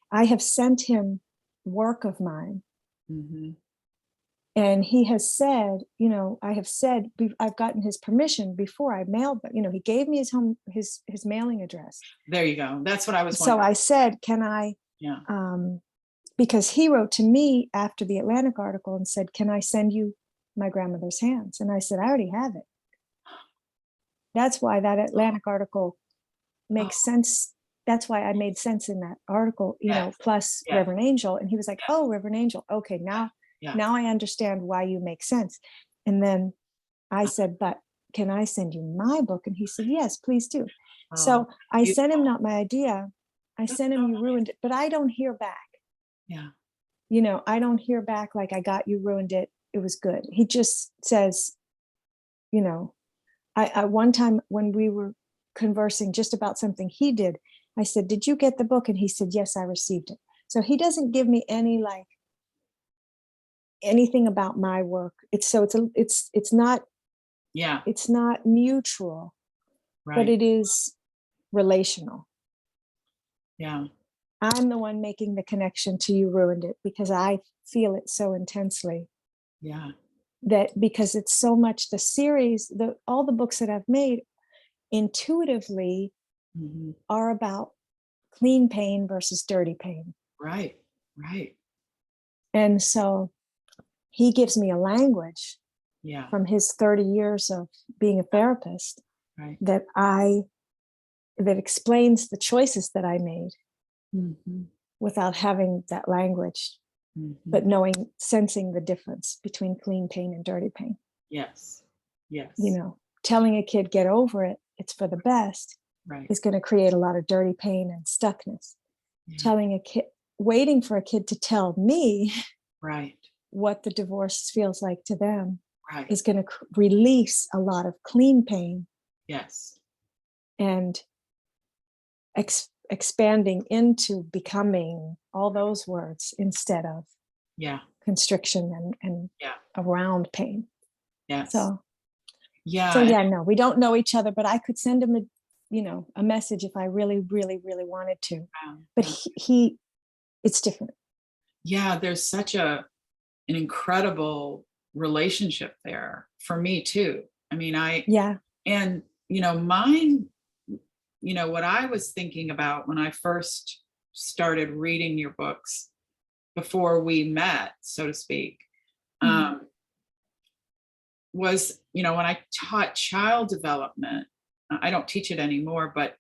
I have sent him work of mine, Mhm. and he has said, I have said I've gotten his permission before I mailed, but he gave me his mailing address. There you go. That's what I was So wondering. I said, can I, Yeah. because he wrote to me after the Atlantic article and said, can I send you my grandmother's hands? And I said, I already have it. That's why that Atlantic article Oh, makes sense. That's why I made sense in that article, yes. plus Yes. Reverend Angel. And he was like, Yes. oh, Reverend Angel. Okay, Yeah. now I understand why you make sense. And then I said, but can I send you my book? And he said, yes, please do. Oh, So I sent him beautiful. not my idea. I That's sent him, so you ruined it, but I don't hear back. Yeah. I don't hear back like, I got you, ruined it. It was good. He just says, I one time when we were conversing just about something he did, I said, did you get the book? And he said, yes, I received it. So he doesn't give me any anything about my work. Yeah. It's not mutual, but Right. it is relational. Yeah. I'm the one making the connection to you ruined it because I feel it so intensely, Yeah. that because it's so much the series, all the books that I've made intuitively Mhm. are about clean pain versus dirty pain. Right. Right. And so he gives me a language Yeah. from his 30 years of being a therapist Right. that explains the choices that I made Mhm. without having that language, Mhm. but sensing the difference between clean pain and dirty pain. Yes. Yes. Telling a kid, get over it, it's for the best, Right. is going to create a lot of dirty pain and stuckness. Yeah. Telling a kid, waiting for a kid to tell me Right. what the divorce feels like to them Right. is going to release a lot of clean pain Yes. and expanding into becoming all those words instead of Yeah. constriction and Yeah. around pain. Yes. So Yeah. And yeah, no, we don't know each other, but I could send him a message if I really, really, really wanted to. But yeah. it's different. Yeah. There's such an incredible relationship there for me too. I mean, Yeah. and mine, what I was thinking about when I first started reading your books before we met, so to speak, Mm. was, when I taught child development, I don't teach it anymore, but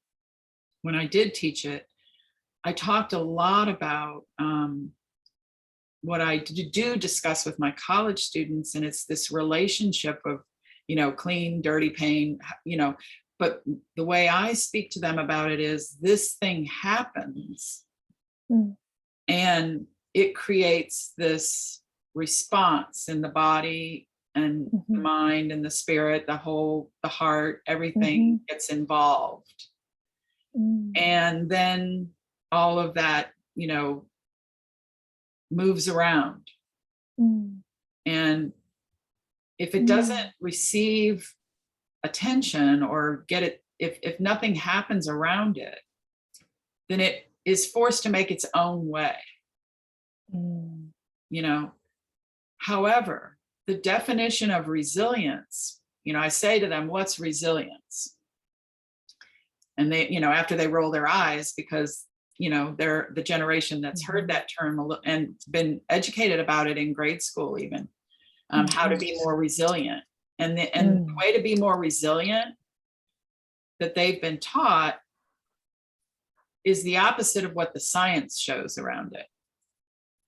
when I did teach it, I talked a lot about what I do discuss with my college students. And it's this relationship of, clean, dirty pain, but the way I speak to them about it is this thing happens Mm. and it creates this response in the body and the Mm-hmm. mind and the spirit, the heart, Mm-hmm. everything gets involved. Mm. And then all of that, moves around. Mm. And if it doesn't Mm. receive attention or get it, if nothing happens around it, then it is forced to make its own way, Mm. you know. However, the definition of resilience, I say to them, what's resilience? And they, after they roll their eyes because, they're the generation that's heard that term and been educated about it in grade school, even how to be more resilient. And the way to be more resilient that they've been taught is the opposite of what the science shows around it,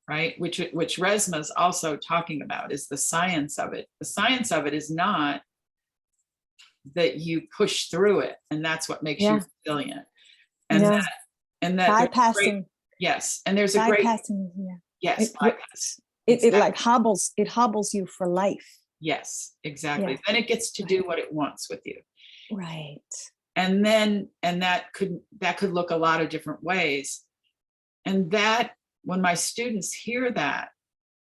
right? Which Resma is also talking about, is the science of it. The science of it is not that you push through it and that's what makes you Yeah. resilient. No. And that there's great, Bypassing. yes, and there's a great, Bypassing. Yeah. yes, bypass. It like hobbles you for life. Yes, exactly. Yeah. Then it gets to do what it wants with you. Right. And then, and that could look a lot of different ways. And that, when my students hear that,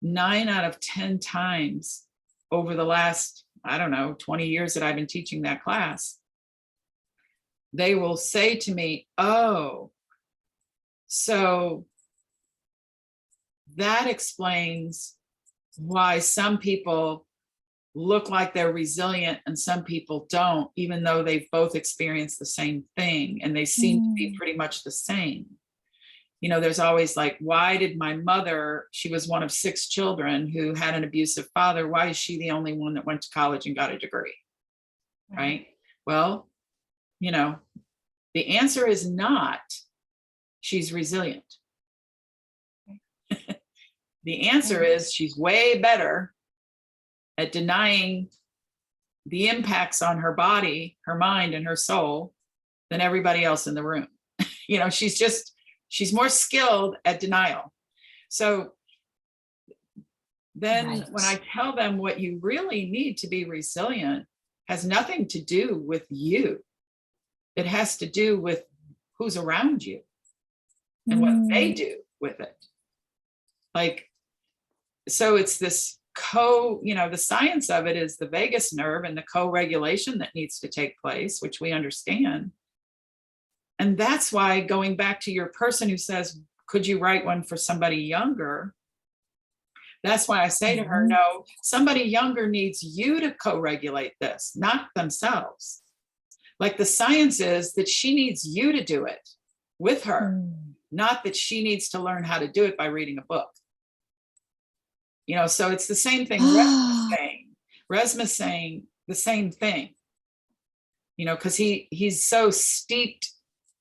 9 out of 10 times over the last, I don't know, 20 years that I've been teaching that class, they will say to me, oh, so that explains why some people look like they're resilient and some people don't, even though they've both experienced the same thing and they seem to be Mm. pretty much the same. You know, there's always like, why did my mother, she was one of 6 children who had an abusive father, why is she the only one that went to college and got a degree? Right? Well, you know, the answer is not she's resilient. The answer Right. is she's way better at denying the impacts on her body, her mind, and her soul than everybody else in the room. You know, she's more skilled at denial. So then Right. when I tell them what you really need to be resilient has nothing to do with you, it has to do with who's around you and what they Mm. do with it. Like, so it's this you know, the science of it is the vagus nerve and the co-regulation that needs to take place, which we understand. And that's why, going back to your person who says, could you write one for somebody younger? That's why I say to her, Mhm. no, somebody younger needs you to co-regulate this, not themselves. Like, the science is that she needs you to do it with her, Mm. not that she needs to learn how to do it by reading a book. You know, so it's the same thing Resma's saying. Resma's saying the same thing, you know, because he's so steeped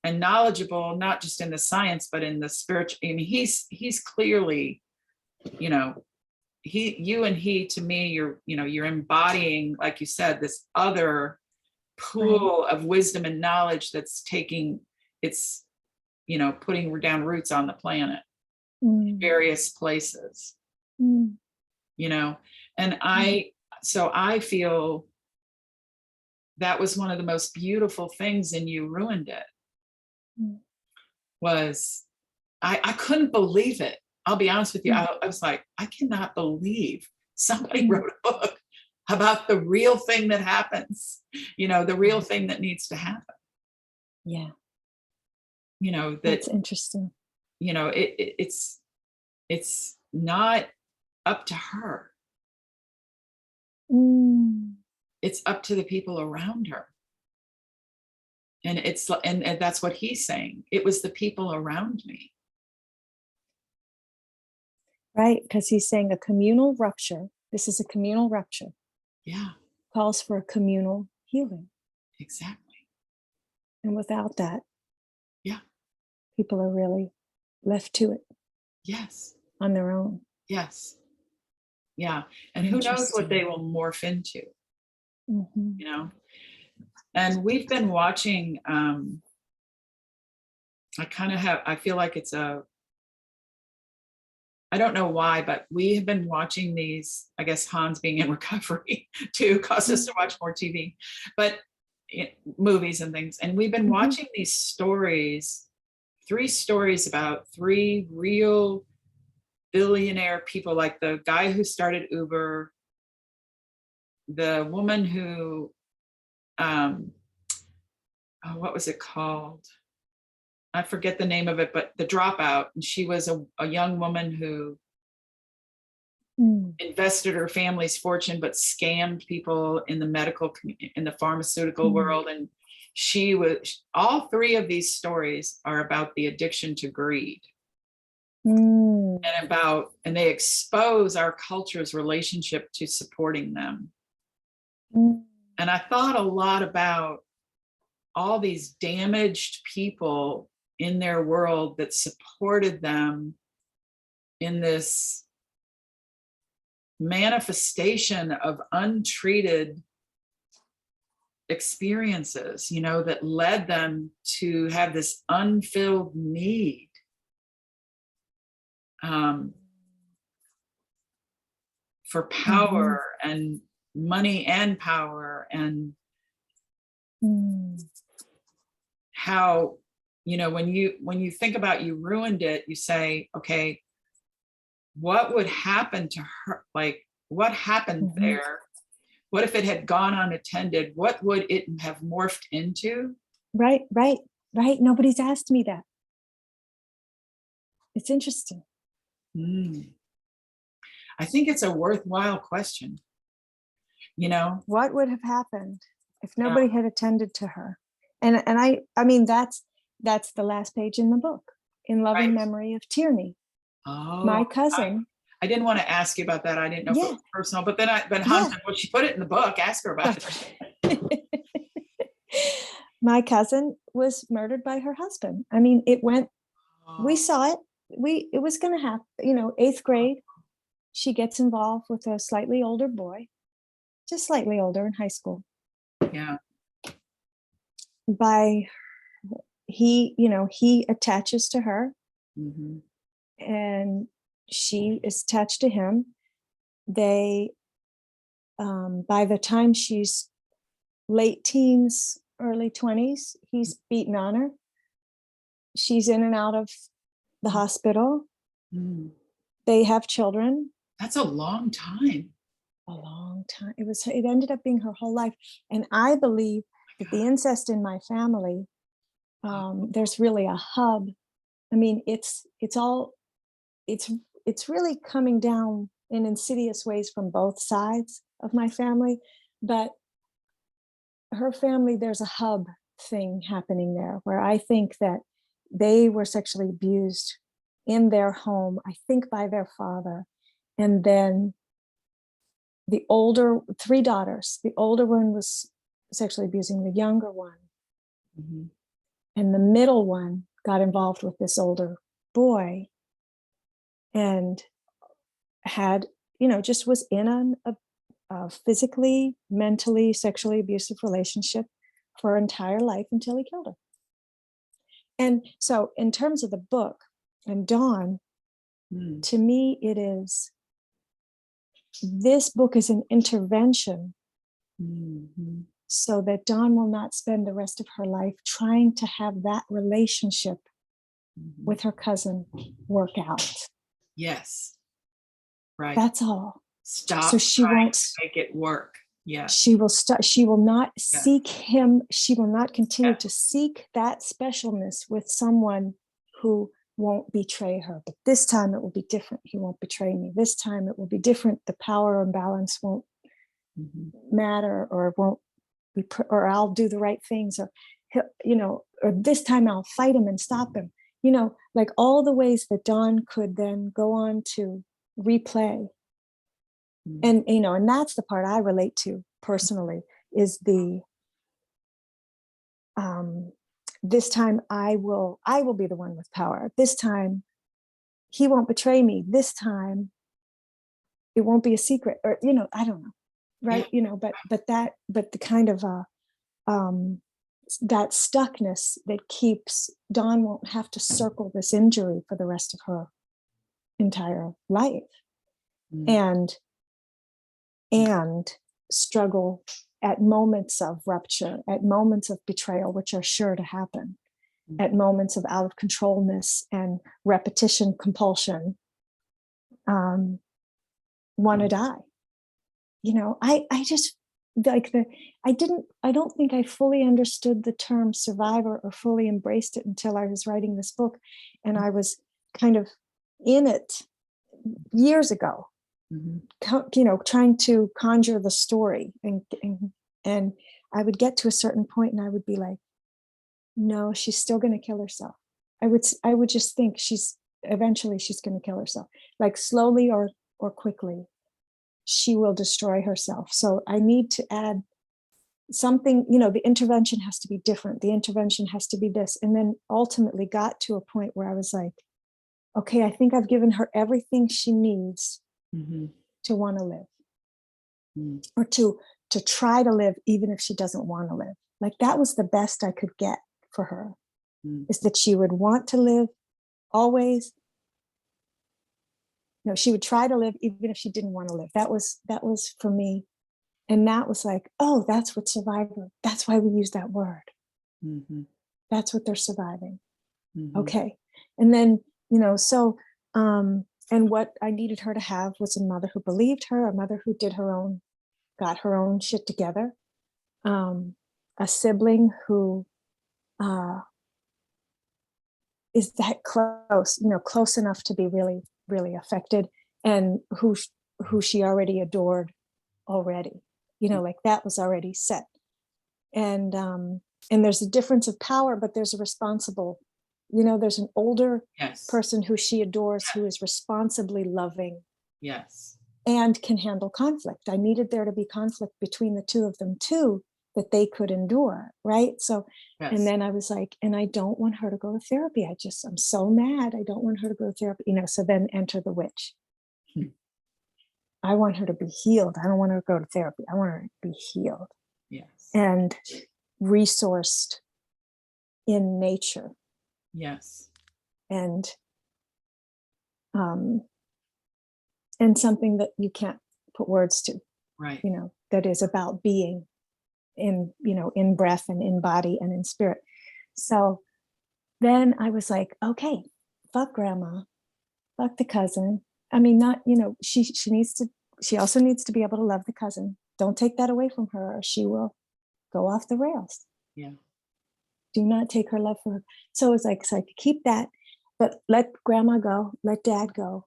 and knowledgeable, not just in the science, but in the spiritual. I mean, he's clearly, you know, you and he, to me, you're embodying, like you said, this other Right. pool of wisdom and knowledge that's taking it's, you know, putting down roots on the planet in Mm. various places, Mm. you know. And Right. I feel that was one of the most beautiful things in You Ruined It, Mm. was I couldn't believe it. I'll be honest with you. Mm. I was like, I cannot believe somebody Mm. wrote a book about the real thing that happens, you know, the real Right. thing that needs to happen, Yeah. you know, that, That's interesting. you know, it's not up to her. Mm. It's up to the people around her. And and that's what he's saying. It was the people around me. Right. Because he's saying a communal rupture. This is a communal rupture. Yeah, Calls for a communal healing. exactly. And without that, Yeah. people are really left to it Yes. on their own. Yes. Yeah. And who knows what they Interesting. will morph into, Mhm. you know? And we've been watching, I feel like it's I don't know why, but we have been watching these, I guess Hans being in recovery too caused us Mm. to watch more TV, but movies and things. And we've been Mhm. watching these stories, 3 stories about 3 real billionaire people, like the guy who started Uber, the woman who, um, oh, what was it called? I forget the name of it, but The Dropout. And she was a young woman who Mm. invested her family's fortune but scammed people in the in the pharmaceutical Mm. world. And she was, all 3 of these stories are about the addiction to greed, Mm. and they expose our culture's relationship to supporting them. Mm. And I thought a lot about all these damaged people in their world that supported them in this manifestation of untreated experiences, you know, that led them to have this unfilled need, um, for Mhm. power and money and power. And Mm. how, when you think about you ruined it, you say, okay, what would happen to her? Like, what happened Mhm. there? What if it had gone unattended? What would it have morphed into? Right, right, right. Nobody's asked me that. It's interesting. Hmm. I think it's a worthwhile question, What would have happened if Yeah. nobody had attended to her? And I mean that's the last page in the book. In loving Right. memory of Tierney, Oh, my cousin. I didn't want to ask you about that. I didn't know if it Yeah, was personal, but then Hans yeah. said, well, she put it in the book. Ask her about it. My cousin was murdered by her husband. I mean, we Oh, saw it. It was going to happen, 8th grade. She gets involved with a slightly older boy, just slightly older in high school. yeah. By he attaches to her Hmm. and she is attached to him. They, by the time she's late teens, early 20s, he's beaten on her. She's in and out of the hospital. Mm. They have children. That's a long time. A long time. It ended up being her whole life. And I believe that the incest in my family, there's really a hub. I mean, it's it's really coming down in insidious ways from both sides of my family, but her family, there's a hub thing happening there where I think that they were sexually abused in their home, I think by their father. And then the older, 3 daughters, the older one was sexually abusing the younger one. Hmm. And the middle one got involved with this older boy and had, just was in a physically, mentally, sexually abusive relationship for her entire life until he killed her. And so, in terms of the book and Dawn, Mm. to me, this book is an intervention Hmm. so that Dawn will not spend the rest of her life trying to have that relationship Hmm. with her cousin work out. Yes. Right. That's all. So Stop she trying won't, to make it work. Yes. she will start, she will not Yes. seek him. She will not continue Yes. to seek that specialness with someone who won't betray her. But this time it will be different. He won't betray me. This time it will be different. The power imbalance won't Hmm. matter, or won't be, or I'll do the right things, or or this time I'll fight him and stop him. Like all the ways that Dawn could then go on to replay. And and that's the part I relate to personally, is the this time I will be the one with power. This time he won't betray me. This time it won't be a secret, or I don't know, Yeah. right? But the kind of um that stuckness that keeps Dawn won't have to circle this injury for the rest of her entire life, Mm. and and struggle at moments of rupture, at moments of betrayal, which are sure to happen, at moments of out of controlness and repetition compulsion, want to die. I just like I don't think I fully understood the term survivor or fully embraced it until I was writing this book. And I was kind of in it years ago, Mhm. trying to conjure the story, and I would get to a certain point and I would be like, no, she's still going to kill herself. I would just think eventually she's going to kill herself, like slowly or quickly. She will destroy herself. So I need to add something, the intervention has to be different. The intervention has to be this. And then ultimately got to a point where I was like, okay, I think I've given her everything she needs Mhm. to want to live, Mm. or to try to live, even if she doesn't want to live. Like that was the best I could get for her, Mm. is that she would want to live always. No, she would try to live even if she didn't want to live. That was for me. And that was like, oh, that's what survivor, that's why we use that word. Mhm. That's what they're surviving. Mhm. Okay. And then, so, and what I needed her to have was a mother who believed her, a mother who got her own shit together, um, a sibling who uh, is that close, close enough to be really, really affected, and who she already adored already, like that was already set. And there's a difference of power, but there's a responsible, there's an older Yes. person who she adores who is responsibly loving Yes. and can handle conflict. I needed there to be conflict between the two of them too, that they could endure, right? So, and Yes. then I was like, and I don't want her to go to therapy. I'm so mad. I don't want her to go to therapy, so then enter the witch. Hmm. I want her to be healed. I don't want her to go to therapy. I want her to be healed Yes. and resourced in nature, Yes. and um and something that you can't put words to, Right. that is about being in breath and in body and in spirit. So then I was like, okay, fuck grandma, fuck the cousin. I mean, not, she also needs to be able to love the cousin. Don't take that away from her or she will go off the rails. Yeah. Do not take her love for her. So it's like, keep that, but let grandma go, let dad go,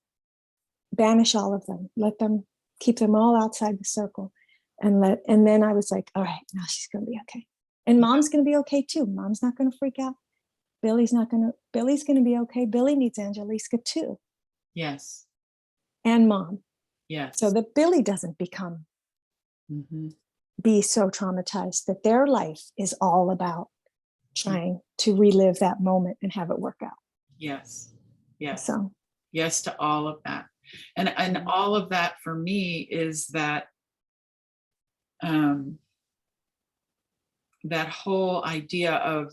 banish all of them, let them, keep them all outside the circle. And then I was like, all right, now she's going to be okay. And mom's going to be okay too. Mom's not going to freak out. Billy's going to be okay. Billy needs Angelica too. Yes. And mom. Yes. So that Billy doesn't be so traumatized that their life is all about trying to relive that moment and have it work out. Yes. Yes. So yes to all of that. And all of that for me is that that whole idea of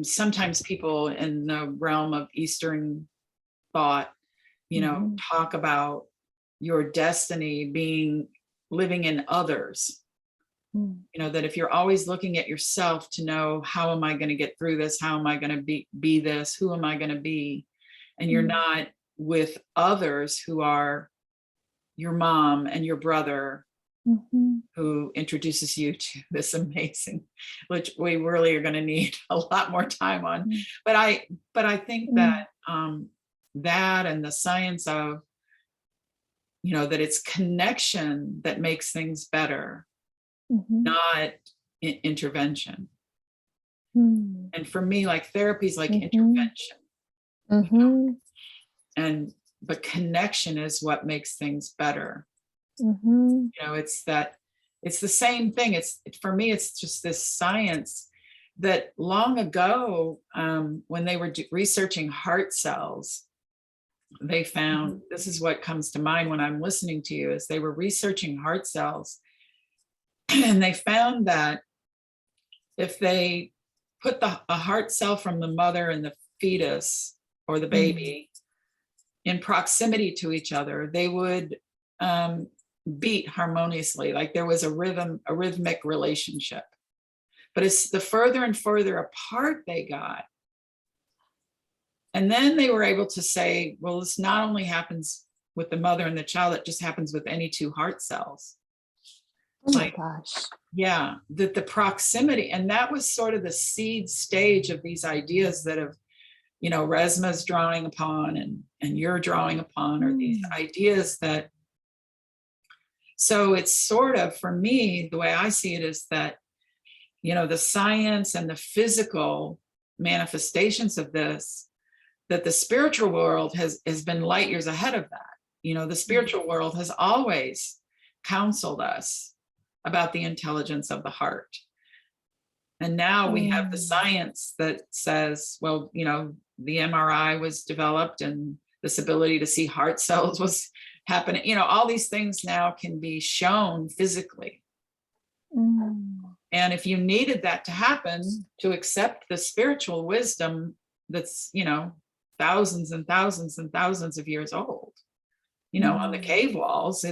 sometimes people in the realm of Eastern thought, talk about your destiny being living in others. That if you're always looking at yourself to know, how am I going to get through this? How am I going to be this? Who am I going to be? And you're not with others who are your mom and your brother, who introduces you to this amazing, which we really are going to need a lot more time on. But I think that that and the science of, that it's connection that makes things better, not intervention. And for me, like therapy is like intervention. But connection is what makes things better. It's the same thing. For me, it's just this science that long ago, when they were researching heart cells, they found, this is what comes to mind when I'm listening to you, is they were researching heart cells and they found that if they put a heart cell from the mother and the fetus or the baby in proximity to each other, they would beat harmoniously, like there was a rhythmic relationship. But it's the further and further apart they got. And then they were able to say, well, this not only happens with the mother and the child, it just happens with any two heart cells. Oh my gosh. Yeah, that the proximity, and that was sort of the seed stage of these ideas that have, Resma's drawing upon and you're drawing upon, are these ideas that, so it's sort of, for me, the way I see it is that, the science and the physical manifestations of this, that the spiritual world has been light years ahead of that. The spiritual world has always counseled us about the intelligence of the heart. And now we have the science that says, well, the MRI was developed and this ability to see heart cells was happening. All these things now can be shown physically. And if you needed that to happen, to accept the spiritual wisdom that's, thousands and thousands and thousands of years old, on the cave walls,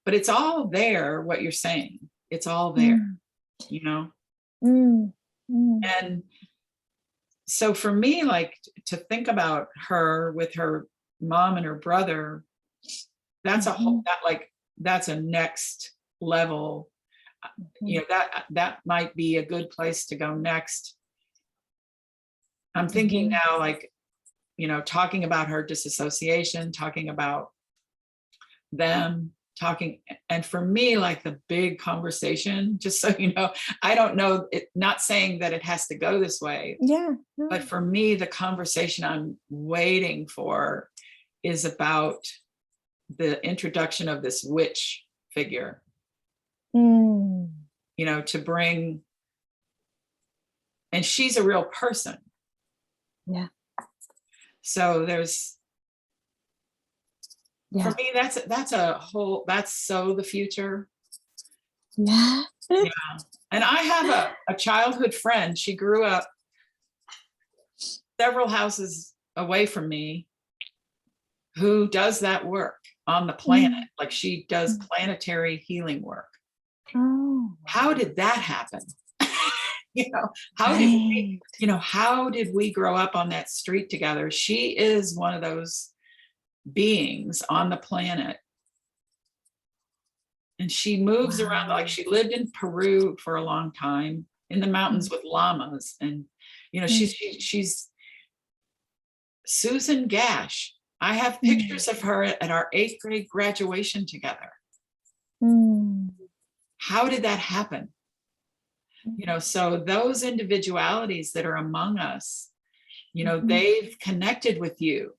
but it's all there, what you're saying. It's all there, Mm, you know? mm, mm, And so for me, like to think about her with her mom and her brother, that's a whole, mhm, that like, that's a next level, you mhm, know, that might be a good place to go next. I'm thinking mhm. now, like, you know, talking about her disassociation, talking about them, talking, and for me, like the big conversation, just so you know, I don't know, not saying that it has to go this way, Yeah, but no. for me, the conversation I'm waiting for is about the introduction of this witch figure, Mm, you know, to bring, and she's a real person. yeah, So there's, for yeah, me, that's a whole, that's so the future. yeah. Yeah. And I have a childhood friend. She grew up several houses away from me who does that work on the planet. Mm, Like she does mm. planetary healing work. Oh, How did that happen? You know, how did we, right. you know, how did we grow up on that street together? She is one of those beings on the planet. And she moves around, like Wow. she lived in Peru for a long time in the mountains Mm, with llamas. And, you know, mm, she's Susan Gash. I have mm, pictures of her at our 8th grade graduation together. mm, How did that happen? You know, so those individualities that are among us, you know, mhm, they've connected with you,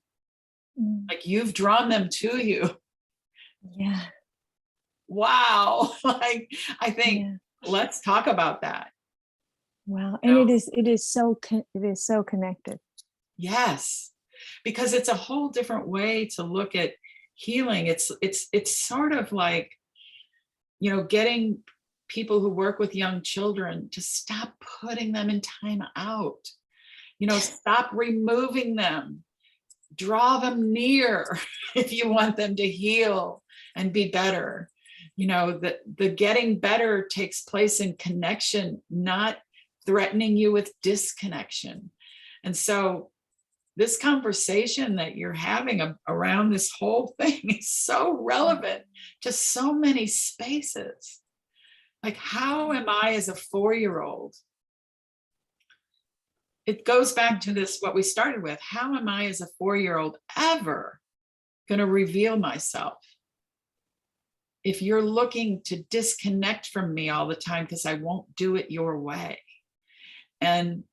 mm. like you've drawn them to you. Yeah, Wow. Like, I think, yeah. let's talk about that. Wow. You And know, it is so connected. yes, because it's a whole different way to look at healing. It's sort of like, you know, getting people who work with young children to stop putting them in time out. You know, stop removing them, draw them near if you want them to heal and be better. You know, the getting better takes place in connection, not threatening you with disconnection. And so this conversation that you're having around this whole thing is so relevant to so many spaces. Like, how am I as a 4-year-old? It goes back to Mhm. this, what we started with. How am I as a 4-year-old ever going to reveal myself if you're looking to disconnect from me all the time because I won't do it your way? And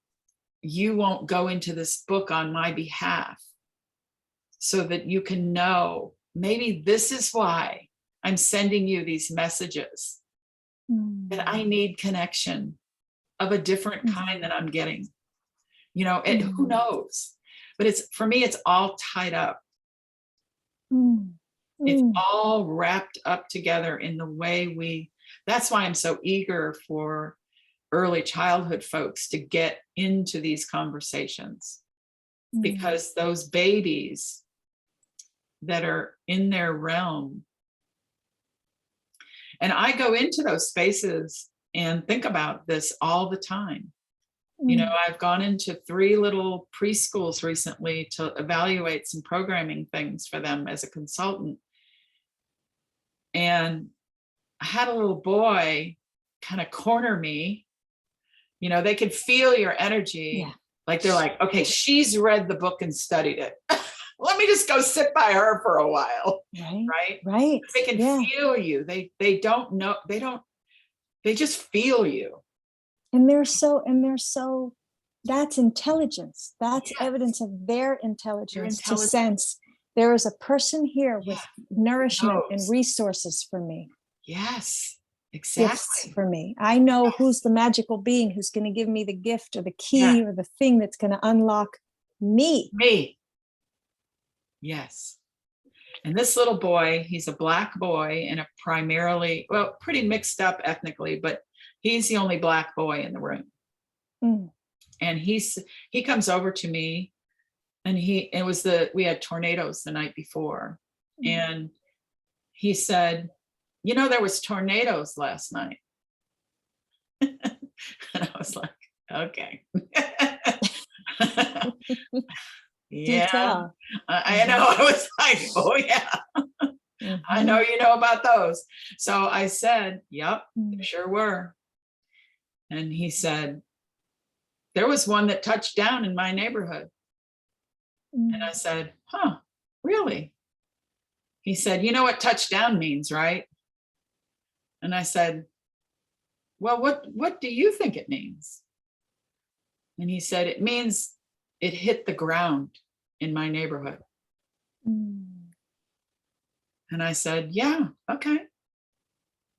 you won't go into this book on my behalf so that you can know maybe this is why I'm sending you these messages, that I Mm, need connection of a different kind mm, than I'm getting. You know, who mm, knows? But it's, for me, it's all tied up. mm, It's mm, all wrapped up together in the way we, that's why I'm so eager for early childhood folks to get into these conversations, mm, because those babies that are in their realm, and I go into those spaces and think about this all the time. You know, mm, I've gone into 3 little preschools recently to evaluate some programming things for them as a consultant. And I had a little boy kind of corner me. You know, they could feel your yeah. energy. Like they're like, okay, she's read the book and studied it. Let me just go sit by her for a while. Right. Right? Right. They can Yeah. feel you. They don't know, they just feel you. And they're so that's intelligence. That's Yes, evidence of their they're intelligence to intelligent. sense there is a person here Yeah, with nourishment and knows. resources for me, Yes, gifts exactly. for me. I know who's Yes. the magical being who's going to give me the gift or the Yeah, key or the thing that's going to unlock me. me. Yes. And this little boy, he's a Black boy in a primarily, well, pretty mixed up ethnically, but he's the only Black boy in the room. Mm, And he comes over to me, and it was we had tornadoes the night before. mm, And he said, you know, there was tornadoes last night. And I was like, okay. Do Yeah, tell. I know. I was like, oh yeah, I know you know about those. So I said, yep, there sure were. And he said, there was one that touched down in my neighborhood. And I said, huh, really? He said, you know what touchdown means, right? And I said, well, what do you think it means? And he said, it means it hit the ground in my neighborhood. And I said, yeah, okay.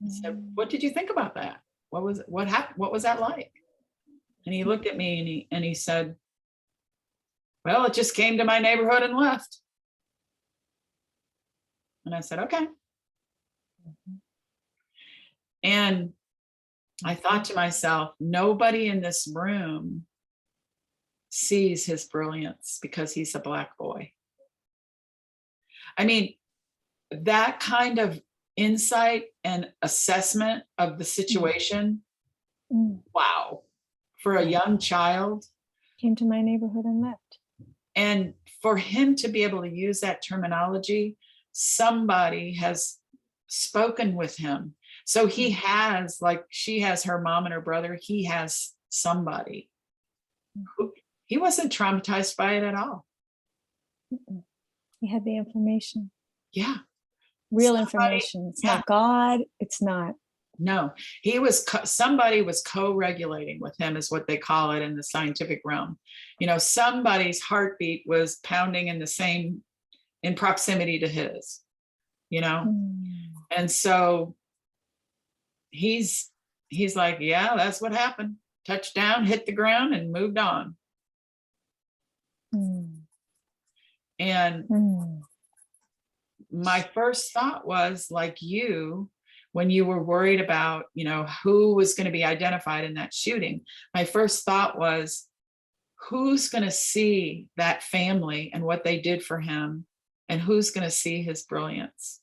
He said, what did you think about that? What happened? What was that like? And he looked at me and he said, well, it just came to my neighborhood and left. And I said, okay. And I thought to myself, nobody in this room sees his brilliance because he's a Black boy. I mean, that kind of insight and assessment of the situation, wow, for a young child. Came to my neighborhood and left. And for him to be able to use that terminology, somebody has spoken with him. So he has, like she has her mom and her brother, he has somebody who, he wasn't traumatized by it at all. He had the information. Yeah. Real information. It's not God. It's not. No, he was, somebody was co-regulating with him is what they call it in the scientific realm. You know, somebody's heartbeat was pounding in proximity to his, you know? And so he's like, yeah, that's what happened. Touchdown, hit the ground and moved on. And my first thought was, like you, when you were worried about, you know, who was going to be identified in that shooting, my first thought was, who's going to see that family and what they did for him, and who's going to see his brilliance?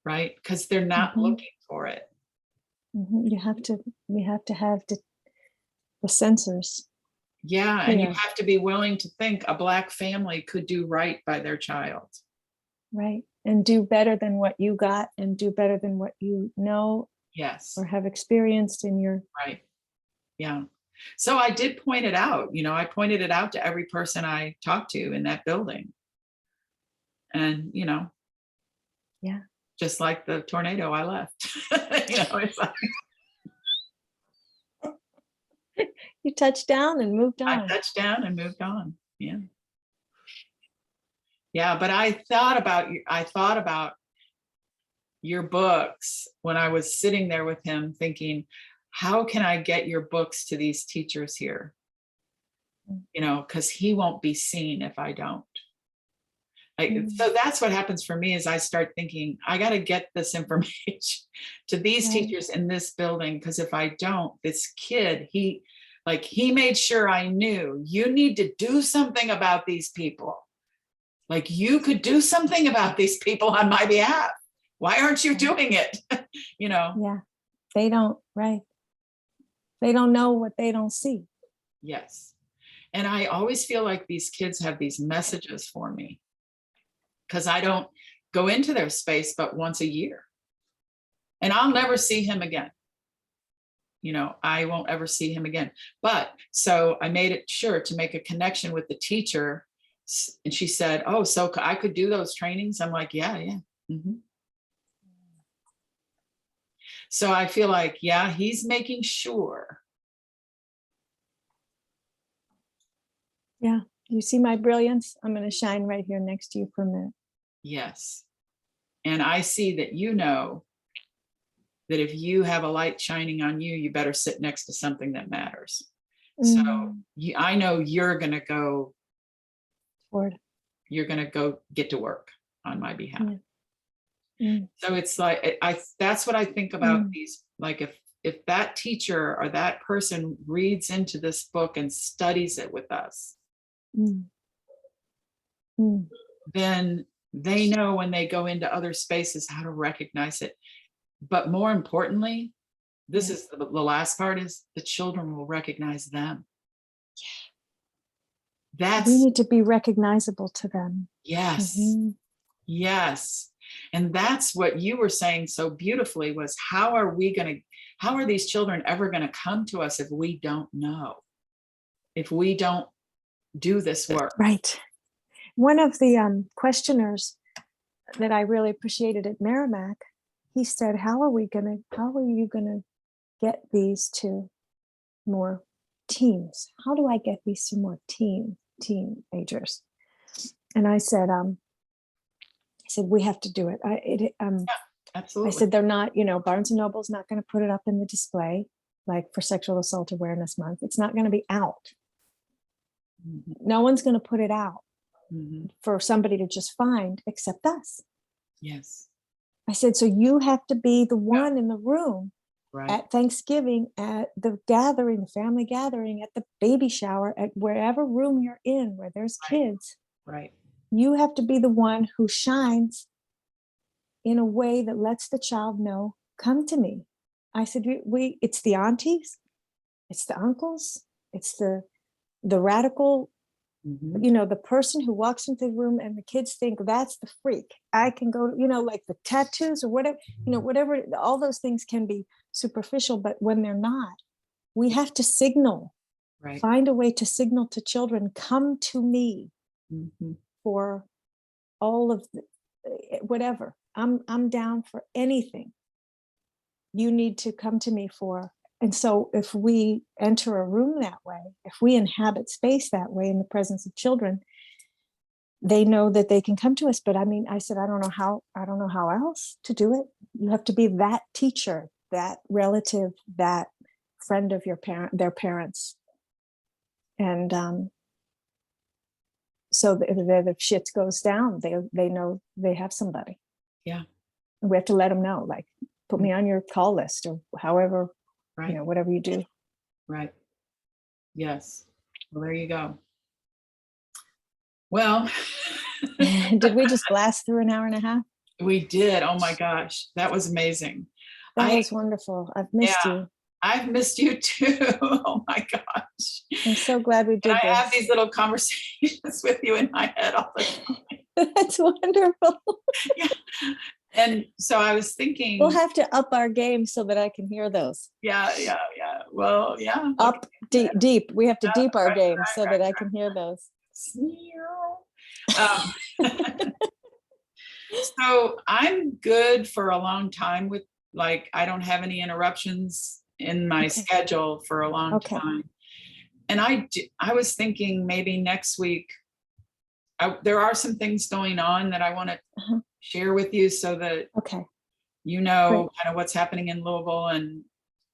Right? Because they're not looking for it. We have to have the sensors. Yeah, and you have to be willing to think a Black family could do right by their child. Right. And do better than what you got, and do better than what you know. Yes. Or have experienced in your. Right. Yeah. So I did point it out, you know, I pointed it out to every person I talked to in that building. And, you know, yeah, just like the tornado, I left. You know, it's like you touched down and moved on. I touched down and moved on. Yeah. Yeah, but I thought about your books when I was sitting there with him thinking, how can I get your books to these teachers here? You know, because he won't be seen if I don't. So that's what happens for me, is I start thinking, I got to get this information to these teachers in this building, because if I don't, this kid, he made sure I knew, you need to do something about these people. Like, you could do something about these people on my behalf. Why aren't you doing it? You know? Yeah, they don't, right. They don't know what they don't see. Yes. And I always feel like these kids have these messages for me, because I don't go into their space but once a year. And I'll never see him again. You know, I won't ever see him again. But so I made it sure to make a connection with the teacher. And she said, oh, so I could do those trainings? I'm like, yeah. So I feel like, yeah, he's making sure. Yeah. You see my brilliance? I'm going to shine right here next to you for a minute. Yes. And I see that, you know, that if you have a light shining on you, you better sit next to something that matters. So I know you're going to go forward. You're going to go get to work on my behalf. So it's like, that's what I think about these, like if that teacher or that person reads into this book and studies it with us, then they know when they go into other spaces how to recognize it. But more importantly, this Yeah. is the last part, is the children will recognize them. We That's, need to be recognizable to them. yes, Mhm. yes. And that's what you were saying so beautifully, was how are these children ever going to come to us if we don't know, if we don't do this work? Right. One of the questioners that I really appreciated at Merrimack, he said, how are you gonna get these to more teens? How do I get these to more teenagers? And I said, we have to do it. I Absolutely. said, they're not, Barnes and Noble's not going to put it up in the display, like for Sexual Assault Awareness Month. It's not going to be out. Mhm, No one's going to put it out mhm. for somebody to just find except us. Yes. I said, so you have to be the Yeah. one in the room Right. at Thanksgiving, at the gathering, the family gathering, at the baby shower, at wherever room you're in where there's Right. kids. Right. You have to be the one who shines in a way that lets the child know, come to me. I said, it's the aunties, it's the uncles, it's the radical, Mhm. the person who walks into the room and the kids think that's the freak. I can go, like the tattoos or whatever, whatever, all those things can be superficial, but when they're not, we have to signal, Right. find a way to signal to children, come to me Mhm. for all of whatever. I'm down for anything you need to come to me for. And so if we enter a room that way, if we inhabit space that way in the presence of children, they know that they can come to us. But I mean, I said, I don't know how else to do it. You have to be that teacher, that relative, that friend of their parents. And so that if shit goes down, they know they have somebody. Yeah. And we have to let them know, like, put me on your call list or however, Right. whatever you do. Right. Yes. Well, there you go. Well, Did we just blast through an hour and a half? we did. Oh my gosh, that was amazing. That I was wonderful. I've Yeah, missed you. I've missed you too. Oh my gosh. I'm so glad we And did I have this. these little conversations with you in my head all the time. That's wonderful. Yeah. And so I was We'll thinking, have to up our game so that I can hear those. yeah, yeah, yeah. Well, yeah. Okay. Up deep. We have to Yeah, deep our right, game right, so right, that I can hear those. right. So I'm good for a long time with, like, I don't have any interruptions in my Okay. schedule for a long Okay. time. And I was thinking maybe next week, there are some things going on that I want to Uh-huh. share with you so that Okay. you Great. know kind of what's happening in Louisville, and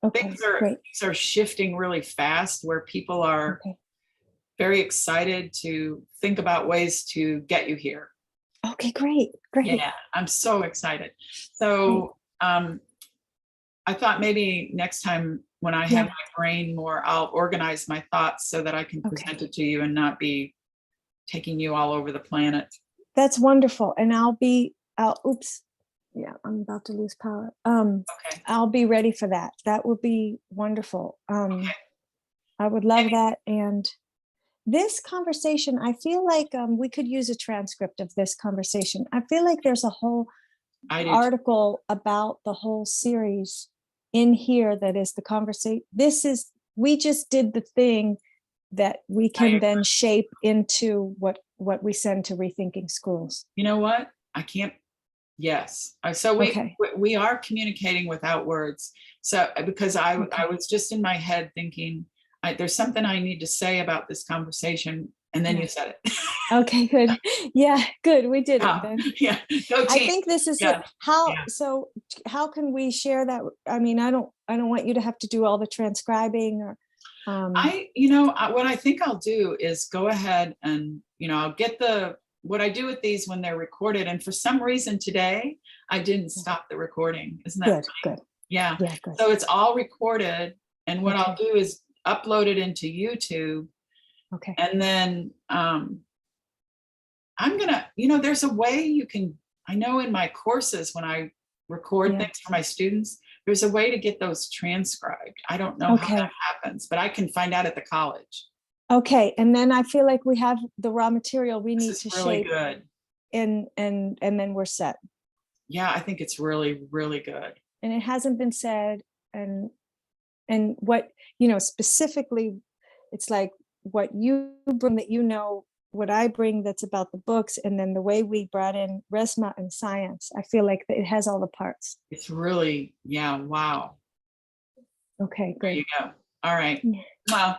Okay. Great. things are shifting really fast, where people are Okay. very excited to think about ways to get you here. Okay. Great. Great. Yeah, I'm so excited. Great. So I thought maybe next time when I have Yeah. my brain more, I'll organize my thoughts so that I can Okay. present it to you and not be taking you all over the planet. That's wonderful. And oops. Yeah, I'm about to lose power. Okay. I'll be ready for that. That would be wonderful. I would love that. And this conversation, I feel like we could use a transcript of this conversation. I feel like there's a whole I do too. article about the whole series in here that is the conversation. We just did the thing that we can then shape into what we send to Rethinking Schools. You know what? I can't. Yes. So Okay. we are communicating without words. So because I Okay. was just in my head thinking, there's something I need to say about this conversation, and then Yeah. you said it. Okay, good. Yeah, good. We did it Yeah. then. Yeah. Go I team. think this is Yeah. Yeah. how can we share that? I mean, I don't want you to have to do all the transcribing or What I think I'll do is go ahead and, I'll get what I do with these when they're recorded. And for some reason today, I didn't stop the recording. Isn't that good, funny? good. Yeah. Yeah, good. So it's all recorded. And what I'll Okay. do is upload it into YouTube. Okay. And then I'm gonna, there's a way you can, I know in my courses when I record Yeah. things for my students, there's a way to get those transcribed. I don't know how Okay. that happens, but I can find out at the college. Okay. And then I feel like we have the raw material we This need is to really shape, good. and then we're set. Yeah, I think it's really, really good. And it hasn't been said, and what, specifically, it's like what you bring, that what I bring, that's about the books, and then the way we brought in Resma and science. I feel like that it has all the parts. It's really, yeah, wow. Okay, There good. you go. All right. Yeah. Well,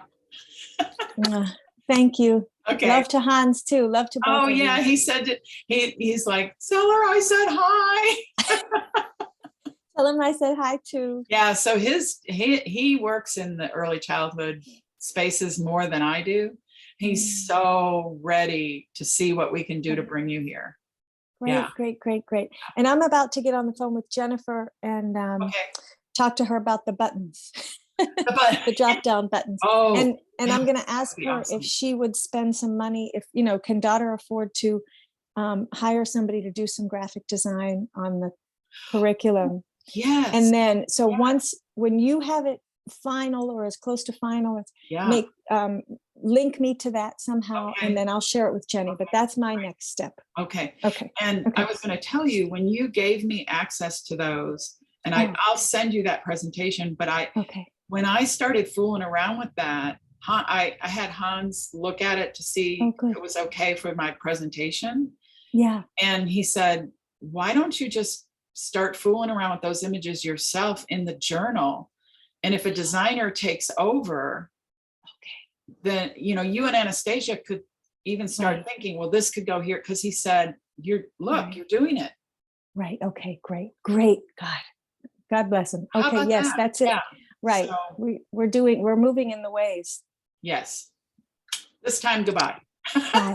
Mwah. Thank you. okay. Love to Hans too. Love to both Oh of yeah, you. he said it. He's like, Seller, I said hi. Tell him I said hi too. Yeah, so he works in the early childhood spaces more than I do. He's so ready to see what we can do to bring you here. Great, Yeah. great. And I'm about to get on the phone with Jennifer and Okay. talk to her about the buttons, But the drop down buttons. oh, And yeah, I'm going to ask be her awesome. if she would spend some money, if, can daughter afford to hire somebody to do some graphic design on the curriculum. Yes. And then, so once, when you have it final or as close to final, make, link me to that somehow, and then I'll share it with Jenny, but that's my next step. Okay. Okay. And I was going to tell you, when you gave me access to those, and I'll send you that presentation, but when I started fooling around with that, I had Hans look at it to see if it was okay for my presentation. Yeah. And he said, why don't you just start fooling around with those images yourself in the journal? And if a designer takes over, then, you and Anastasia could even start thinking, well, this could go here. Cause he said, you're doing it. Right. Okay. Great. God bless him. Okay. Yes, that? that's it. Yeah. Right. So, we're moving in the ways. yes. This time, goodbye. Bye.